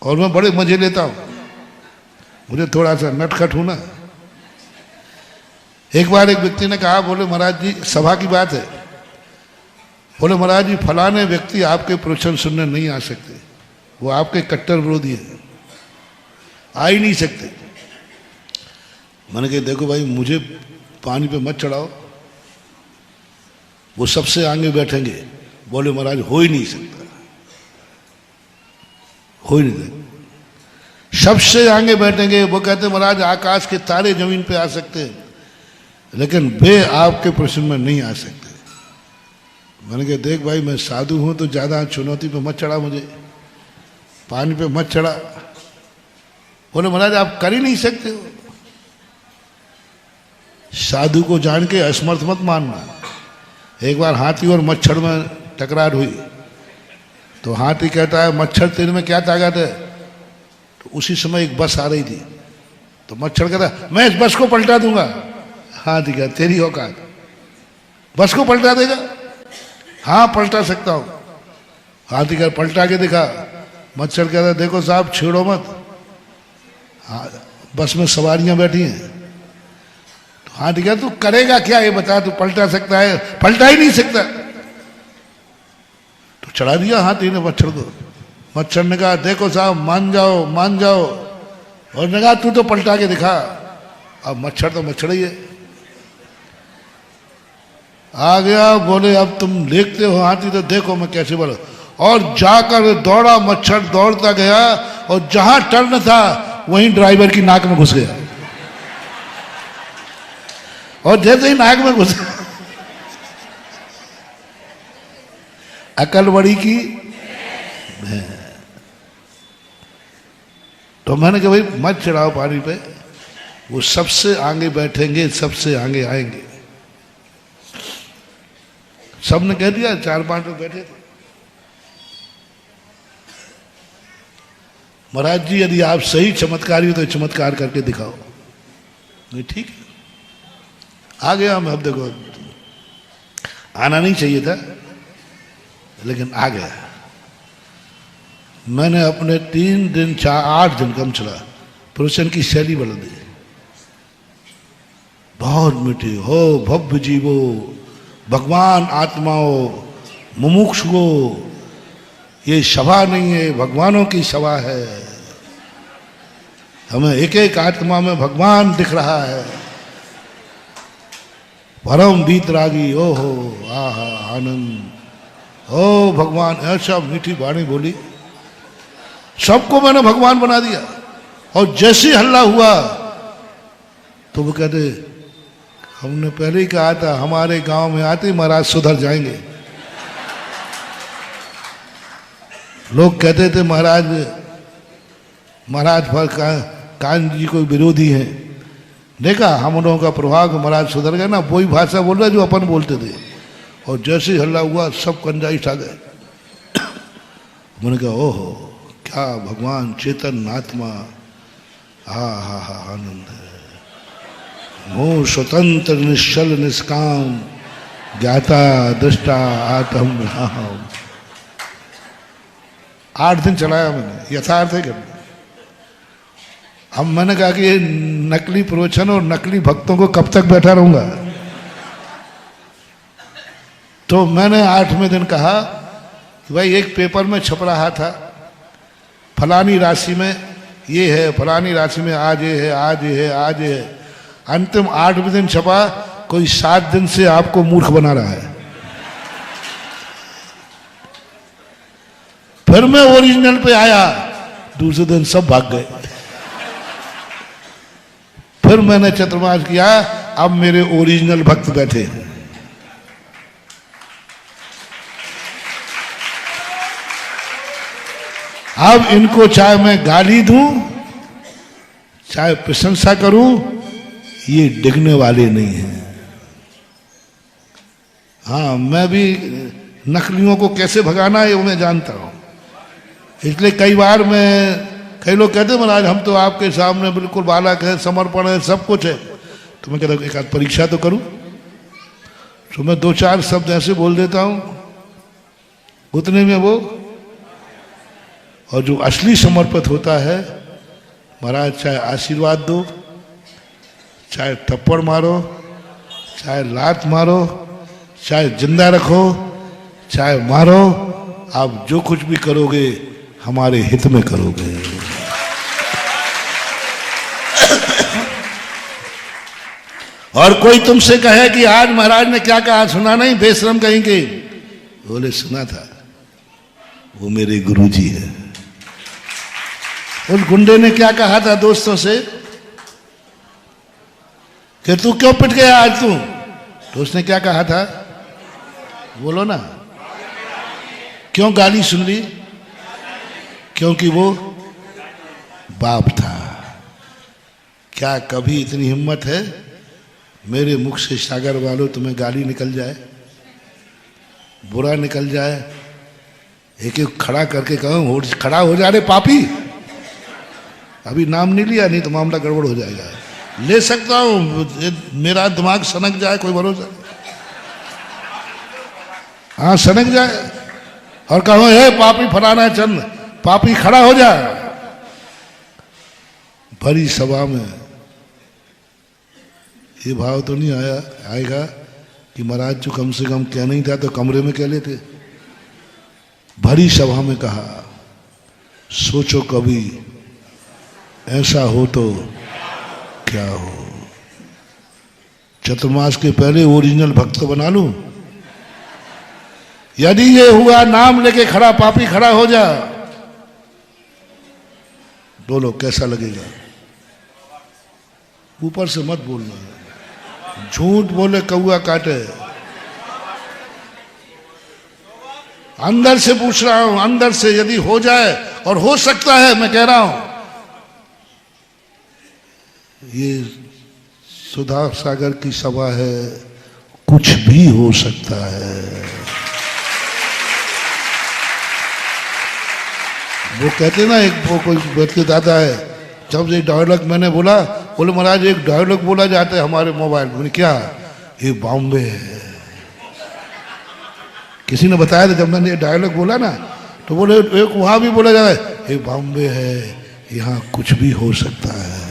और मैं बड़े मजे लेता हूं, मुझे थोड़ा सा नटखट हूं ना। एक बार एक व्यक्ति ने कहा, बोले महाराज जी, सभा की बात है, बोले महाराज जी फलाने व्यक्ति आपके प्रवचन सुनने नहीं आ सकते, वो आपके कट्टर विरोधी है, आ ही नहीं सकते। मैंने कहा देखो भाई, मुझे पानी पे मत चढ़ाओ, वो सबसे आगे बैठेंगे। बोले महाराज हो ही नहीं सकता, हो ही नहीं सकता, सबसे आगे बैठेंगे। वो कहते महाराज आकाश के तारे जमीन पे आ सकते हैं, लेकिन वे आपके प्रश्न में नहीं आ सकते। मैंने कहा देख भाई, मैं साधु हूं तो ज्यादा चुनौती पे मत चढ़ा, मुझे पानी पे मत चढ़ा। बोले महाराज आप कर ही नहीं सकते हो। साधु को जान के असमर्थ मत मानना। एक बार हाथी और मच्छर में टकरार हुई, तो हाथी कहता है मच्छर तेरे में क्या ताकत है? तो उसी समय एक बस आ रही थी, तो मच्छर कहता मैं इस बस को पलटा दूंगा। हाथी कहता तेरी औकात, बस को पलटा देगा? हाँ पलटा सकता हूं। हाथी कहता पलटा के दिखा। मच्छर कहता देखो साहब छेड़ो मत, हाँ बस में सवारियां बैठी हैं। तो हाथी कहता तू करेगा क्या ये बता, तू पलटा सकता है? पलटा ही नहीं सकता। तो चढ़ा दिया हाथी ने मच्छर को। मच्छर ने कहा देखो साहब मान जाओ मान जाओ, और ने कहा तू तो पलटा के दिखा। अब मच्छर तो मच्छर ही है। आ गया, बोले अब तुम देखते हो हाथी तो देखो मैं कैसे बोला। और जाकर दौड़ा, मच्छर दौड़ता गया और जहां टर्न था वहीं ड्राइवर की नाक में घुस गया। और जैसे ही नाक में घुस अकल बड़ी की। तो मैंने कहा भाई मत चढ़ाओ पानी पे, वो सबसे आगे बैठेंगे सबसे आगे आएंगे। सबने कह दिया, 4-5 लोग बैठे थे। महाराज जी यदि आप सही चमत्कारी हो तो चमत्कार करके दिखाओ। नहीं ठीक है, आ गया मैं। अब देखो आना नहीं चाहिए था लेकिन आ गया। मैंने अपने 3 दिन 8 दिन कम चला, प्रवचन की शैली बदल दी। बहुत मीठी हो भव्य जीवो, भगवान आत्माओं, मुमुक्षुओ, ये सभा नहीं है भगवानों की सभा है। हमें एक एक आत्मा में भगवान दिख रहा है। परम बीतरागी ओ हो आहा आनंद, ओ भगवान। ऐसा मीठी वाणी बोली, सबको मैंने भगवान बना दिया। और जैसे हल्ला हुआ तो वो कहते हमने पहले ही कहा था हमारे गांव में आते महाराज सुधर जाएंगे। लोग कहते थे महाराज पर कान जी कोई विरोधी हैं। देखा हम लोगों का प्रभाव, महाराज सुधर गए ना, वही भाषा बोल रहा जो अपन बोलते थे। और जैसे ही हल्ला हुआ सब कंजाई उठा गए। मैंने कहा ओहो क्या भगवान चेतन आत्मा, हा हा हा आनंद है। मोह स्वतंत्र निश्चल निष्काम, ज्ञाता दृष्टा आत्म राम। 8 दिन चलाया मैंने, यथार्थ है क्या। अब मैंने कहा कि ये नकली प्रवचन और नकली भक्तों को कब तक बैठा रहूंगा। तो मैंने 8वें दिन कहा कि भाई एक पेपर में छप रहा था फलानी राशि में ये है, फलानी राशि में आज ये है, आज ये है, आज ये है। अंतिम 8वें दिन छपा कोई 7 दिन से आपको मूर्ख बना रहा है। फिर मैं ओरिजिनल पे आया, दूसरे दिन सब भाग गए। फिर मैंने चतुर्मास किया, अब मेरे ओरिजिनल भक्त बैठे हैं। अब इनको चाहे मैं गाली दूं चाहे प्रशंसा करूं, ये डिगने वाले नहीं हैं। हाँ मैं भी नकलियों को कैसे भगाना है वो मैं जानता हूं। इसलिए कई लोग कहते हैं महाराज हम तो आपके सामने बिल्कुल बालक है, समर्पण है, सब कुछ है। तो मैं कहता हूं एक आध परीक्षा तो करूं। तो मैं 2-4 शब्द ऐसे बोल देता हूं, उतने में वो, और जो असली समर्पित होता है महाराज चाहे आशीर्वाद दो, चाहे थप्पड़ मारो, चाहे लात मारो, चाहे जिंदा रखो, चाहे मारो, आप जो कुछ भी करोगे हमारे हित में करोगे। और कोई तुमसे कहे कि आज महाराज ने क्या कहा सुना नहीं, बेशरम कहीं के, बोले सुना था, वो मेरे गुरुजी है। उस गुंडे ने क्या कहा था दोस्तों से कि तू क्यों पिट गया आज तू, तो उसने क्या कहा था बोलो ना। क्यों गाली सुन ली? क्योंकि वो बाप था। क्या कभी इतनी हिम्मत है मेरे मुख से सागर वालों तुम्हें गाली निकल जाए, बुरा निकल जाए, एक एक खड़ा करके कहूं खड़ा हो जा रे पापी। अभी नाम नहीं लिया, नहीं तो मामला गड़बड़ हो जाएगा। ले सकता हूं, मेरा दिमाग सनक जाए कोई भरोसा। हाँ सनक जाए और कहो हे पापी फलाना चंद, पापी खड़ा हो जा। भरी सभा में ये भाव तो नहीं आएगा कि महाराज जो कम से कम कह नहीं था तो कमरे में कह लेते। भरी सभा में कहा, सोचो कभी ऐसा हो तो क्या हो। चतुर्मास के पहले ओरिजिनल भक्त बना लूं? यदि ये हुआ नाम लेके खड़ा पापी खड़ा हो जा, बोलो कैसा लगेगा? ऊपर से मत बोलना, झूठ बोले कौआ काटे। अंदर से पूछ रहा हूं, अंदर से यदि हो जाए, और हो सकता है, मैं कह रहा हूं, ये सुधा सागर की सभा है, कुछ भी हो सकता है। वो कहते ना, एक वो कोई व्यक्ति दादा है, जब ये डायलॉग मैंने बोला, बोले महाराज एक डायलॉग बोला जाता है हमारे मोबाइल में। क्या? ये बॉम्बे है। किसी ने बताया था जब मैंने ये डायलॉग बोला ना, तो बोले एक वहां भी बोला जाता है, ये बॉम्बे है, यहाँ कुछ भी हो सकता है।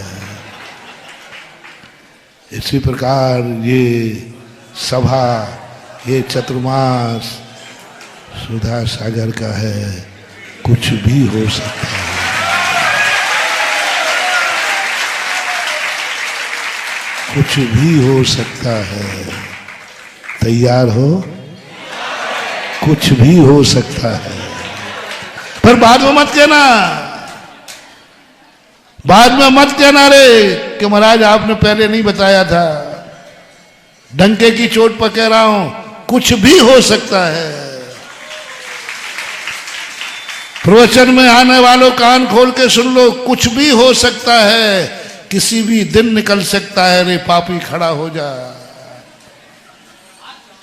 इसी प्रकार ये सभा, ये चतुर्मास सुधा सागर का है, कुछ भी हो सकता है। कुछ भी हो सकता है। तैयार हो? कुछ भी हो सकता है। पर बाद में मत कहना, बाद में मत कहना रे कि महाराज आपने पहले नहीं बताया था। डंके की चोट पर कह रहा हूं, कुछ भी हो सकता है। प्रवचन में आने वालों कान खोल के सुन लो, कुछ भी हो सकता है। किसी भी दिन निकल सकता है। रे पापी खड़ा हो जा।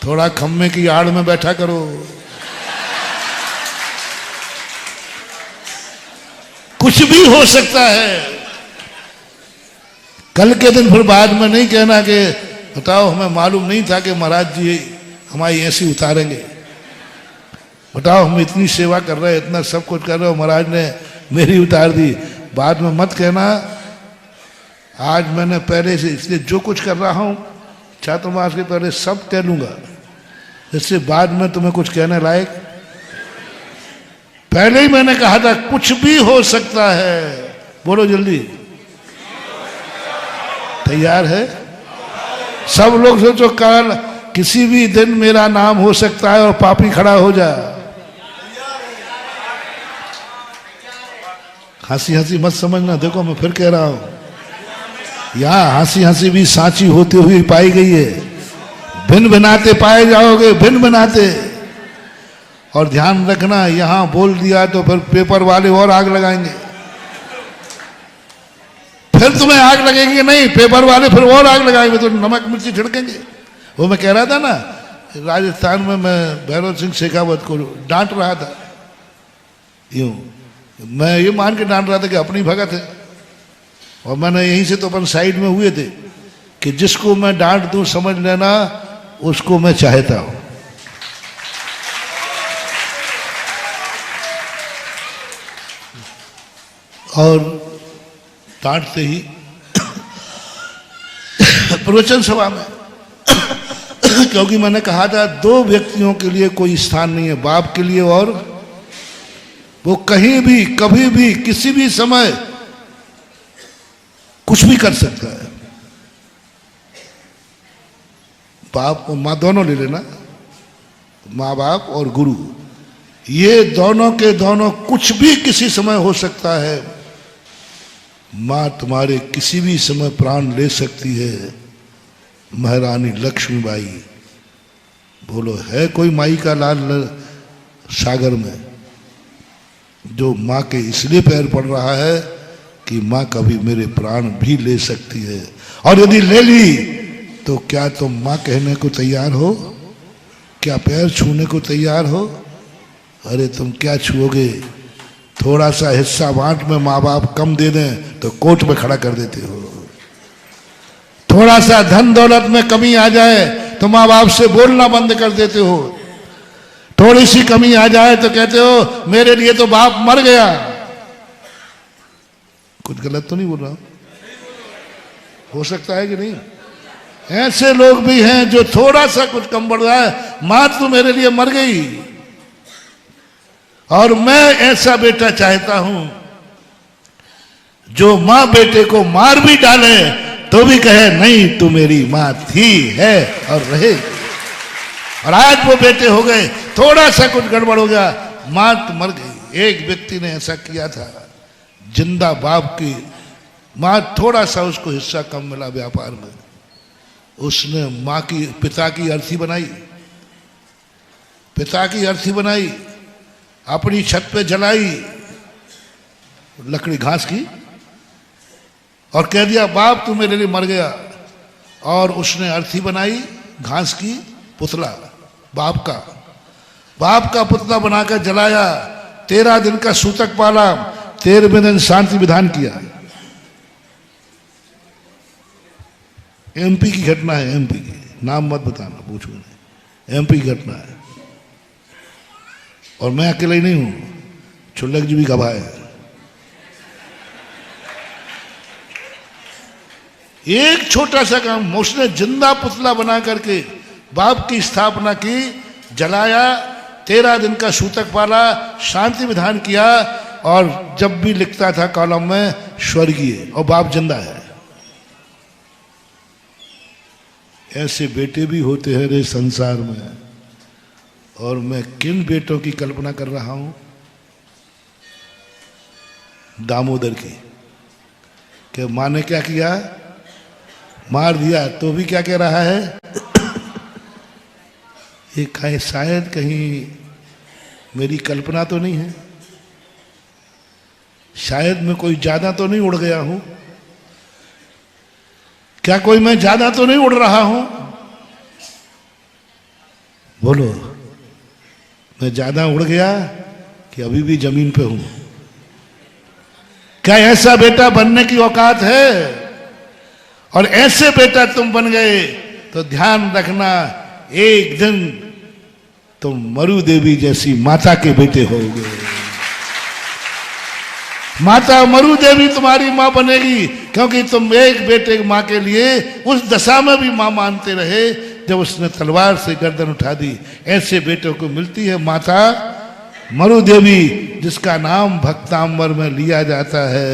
थोड़ा खम्मे की आड़ में बैठा करो। कुछ भी हो सकता है। कल के दिन फिर बाद में नहीं कहना कि बताओ हमें मालूम नहीं था कि महाराज जी हमारी ऐसी उतारेंगे। बताओ हम इतनी सेवा कर रहे हैं, इतना सब कुछ कर रहे हो, महाराज ने मेरी उतार दी। बाद में मत कहना। आज मैंने पहले से, इसलिए जो कुछ कर रहा हूं चातुर्मास के पहले सब कह लूंगा, इससे बाद में तुम्हें कुछ कहने लायक। पहले ही मैंने कहा था कुछ भी हो सकता है। बोलो जल्दी। तैयार है? सब लोग सोचो कल किसी भी दिन मेरा नाम हो सकता है और पापी खड़ा हो जा। हंसी हंसी मत समझना। देखो मैं फिर कह रहा हूं, यहां हंसी हंसी भी सांची होती हुई पाई गई है। भिन्न बनाते पाए जाओगे, भिन्न बनाते। और ध्यान रखना, यहां बोल दिया तो फिर पेपर वाले और आग लगाएंगे। फिर तुम्हें आग लगेगी नहीं, पेपर वाले फिर और आग लगाएंगे, तो नमक मिर्ची छिड़केंगे। वो मैं कह रहा था ना, राजस्थान में मैं भैरव सिंह शेखावत को डांट रहा था। यूं मैं ये मान के डांट रहा था कि अपनी भगत है। और मैंने यहीं से तो अपन साइड में हुए थे कि जिसको मैं डांट दूं समझ लेना उसको मैं चाहता हूं। और डांटते ही प्रवचन सभा में क्योंकि मैंने कहा था दो व्यक्तियों के लिए कोई स्थान नहीं है, बाप के लिए और वो कहीं भी कभी भी किसी भी समय कुछ भी कर सकता है। बाप और माँ दोनों ले लेना, माँ बाप और गुरु, ये दोनों के दोनों कुछ भी किसी समय हो सकता है। माँ तुम्हारे किसी भी समय प्राण ले सकती है। महारानी लक्ष्मीबाई, बोलो है कोई माई का लाल सागर में जो माँ के इसलिए पैर पड़ रहा है कि माँ कभी मेरे प्राण भी ले सकती है। और यदि ले ली तो क्या तुम माँ कहने को तैयार हो? क्या पैर छूने को तैयार हो? अरे तुम क्या छुओगे? थोड़ा सा हिस्सा बांट में माँ बाप कम दे दें तो कोर्ट में खड़ा कर देते हो। थोड़ा सा धन दौलत में कमी आ जाए तो माँ बाप से बोलना बंद कर देते हो। थोड़ी सी कमी आ जाए तो कहते हो मेरे लिए तो बाप मर गया। कुछ गलत तो नहीं बोल रहा हूं? हो सकता है कि नहीं? ऐसे लोग भी हैं जो थोड़ा सा कुछ कम बढ़ रहा है, मां तो मेरे लिए मर गई। और मैं ऐसा बेटा चाहता हूं जो मां बेटे को मार भी डाले तो भी कहे नहीं तू मेरी मां थी, है और रहे। और आज वो बेटे हो गए, थोड़ा सा कुछ गड़बड़ हो गया, मां तो मर गई। एक व्यक्ति ने ऐसा किया था, जिंदा बाप की मां, थोड़ा सा उसको हिस्सा कम मिला व्यापार में, उसने मां की पिता की अर्थी बनाई, पिता की अर्थी बनाई, अपनी छत पे जलाई लकड़ी घास की और कह दिया बाप तू मेरे लिए मर गया। और उसने अर्थी बनाई घास की, पुतला बाप का पुतला बनाकर जलाया। 13 दिन का सूतक पाला, 13वें दिन शांति विधान किया। एमपी की घटना है, एमपी की, नाम मत बताना, पूछो नहीं, एमपी की घटना है। और मैं अकेला ही नहीं हूं, छुल्लक जी भी गवाह है। एक छोटा सा काम, उसने जिंदा पुतला बना करके बाप की स्थापना की, जलाया, 13 दिन का सूतक पाला, शांति विधान किया। और जब भी लिखता था कॉलम में स्वर्गीय, और बाप जिंदा है। ऐसे बेटे भी होते हैं रे संसार में। और मैं किन बेटों की कल्पना कर रहा हूं? दामोदर की, कि मां ने क्या किया, मार दिया, तो भी क्या कह रहा है, ये कहीं शायद कहीं मेरी कल्पना तो नहीं है, शायद मैं कोई ज्यादा तो नहीं उड़ गया हूं, क्या कोई मैं ज्यादा तो नहीं उड़ रहा हूं? बोलो, मैं ज्यादा उड़ गया कि अभी भी जमीन पे हूं? क्या ऐसा बेटा बनने की औकात है? और ऐसे बेटा तुम बन गए तो ध्यान रखना, एक दिन तुम मरु देवी जैसी माता के बेटे होगे। माता मरु देवी तुम्हारी मां बनेगी, क्योंकि तुम एक बेटे की मां के लिए उस दशा में भी मां मानते रहे जब उसने तलवार से गर्दन उठा दी। ऐसे बेटों को मिलती है माता मरु देवी, जिसका नाम भक्तांबर में लिया जाता है।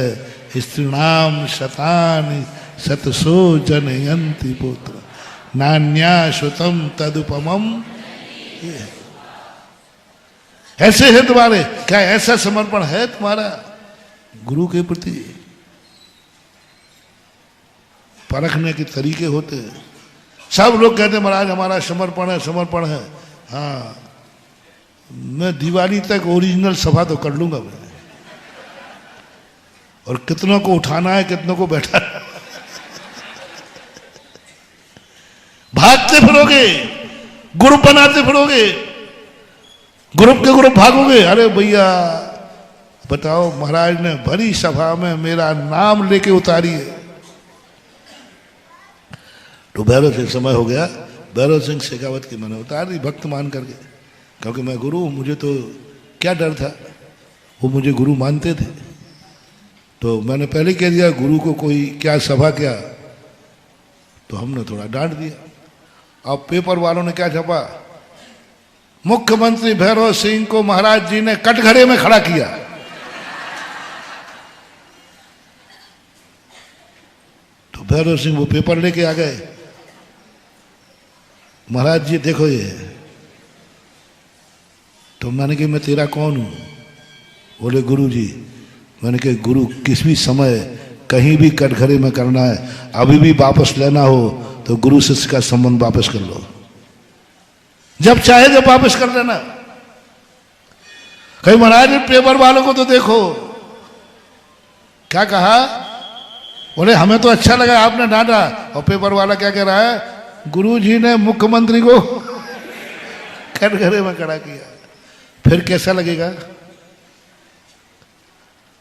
स्त्रीणाम शतानि शतसो जनयन्ति पुत्र नान्या श्रुतम तदुपमम। ऐसे है तुम्हारे, क्या ऐसा समर्पण है तुम्हारा गुरु के प्रति? परखने के तरीके होते हैं। सब लोग कहते हैं महाराज हमारा समर्पण है, समर्पण है। हाँ, मैं दिवाली तक ओरिजिनल सभा तो कर लूंगा मैं, और कितनों को उठाना है, कितनों को बैठा है। भागते फिरोगे, ग्रुप बनाते फिरोगे, ग्रुप के ग्रुप भागोगे। अरे भैया बताओ, महाराज ने भरी सभा में मेरा नाम लेके उतारी है। तो भैरव सिंह समय हो गया, भैरव सिंह शेखावत की मैंने उतार दी भक्त मान करके, क्योंकि मैं गुरु हूं, मुझे तो क्या डर था, वो मुझे गुरु मानते थे। तो मैंने पहले कह दिया गुरु को कोई क्या सभा क्या, तो हमने थोड़ा डांट दिया। अब पेपर वालों ने क्या छपा, मुख्यमंत्री भैरव सिंह को महाराज जी ने कटघरे में खड़ा किया। तो भैरव सिंह वो पेपर लेके आ गए, महाराज जी देखो ये। तो मैंने कहा मैं तेरा कौन हूं? बोले गुरु जी। मैंने कहा गुरु किस भी समय कहीं भी कटघरे में करना है, अभी भी वापस लेना हो तो गुरु शिष्य का संबंध वापस कर लो, जब चाहे जब वापस कर लेना। कहीं महाराज पेपर वालों को तो देखो क्या कहा, बोले हमें तो अच्छा लगा आपने डांटा, और पेपर वाला क्या कह रहा है, गुरु जी ने मुख्यमंत्री को कटघरे में खड़ा किया। फिर कैसा लगेगा,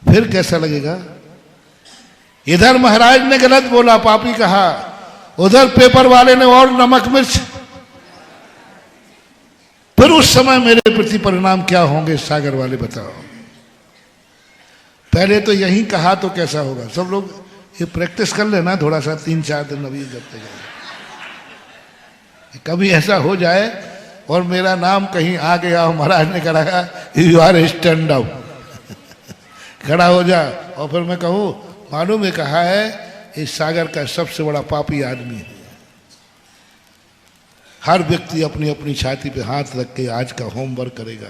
फिर कैसा लगेगा? इधर महाराज ने गलत बोला, पापी कहा, उधर पेपर वाले ने और नमक मिर्च। फिर उस समय मेरे प्रति परिणाम क्या होंगे सागर वाले बताओ। पहले तो यही कहा तो कैसा होगा। सब लोग ये प्रैक्टिस कर लेना थोड़ा सा, 3-4 दिन अभी करते जाए। कभी ऐसा हो जाए और मेरा नाम कहीं आ गया, महाराज ने कराया यू आर स्टैंड अप, खड़ा हो जा, और फिर मैं कहूँ मालूम है कहा है इस सागर का सबसे बड़ा पापी आदमी है। हर व्यक्ति अपनी अपनी छाती पे हाथ रख के आज का होमवर्क करेगा।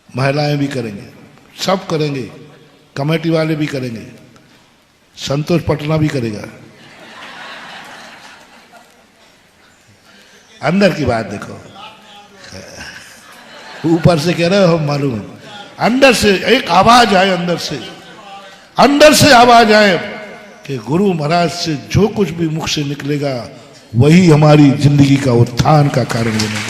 महिलाएं भी करेंगे, सब करेंगे, कमेटी वाले भी करेंगे, संतोष पटना भी करेगा। अंदर की बात देखो, ऊपर से कह रहे हो हम मालूम है, अंदर से एक आवाज आए, अंदर से आवाज आए कि गुरु महाराज से जो कुछ भी मुख से निकलेगा वही हमारी जिंदगी का उत्थान का कारण बनेगा।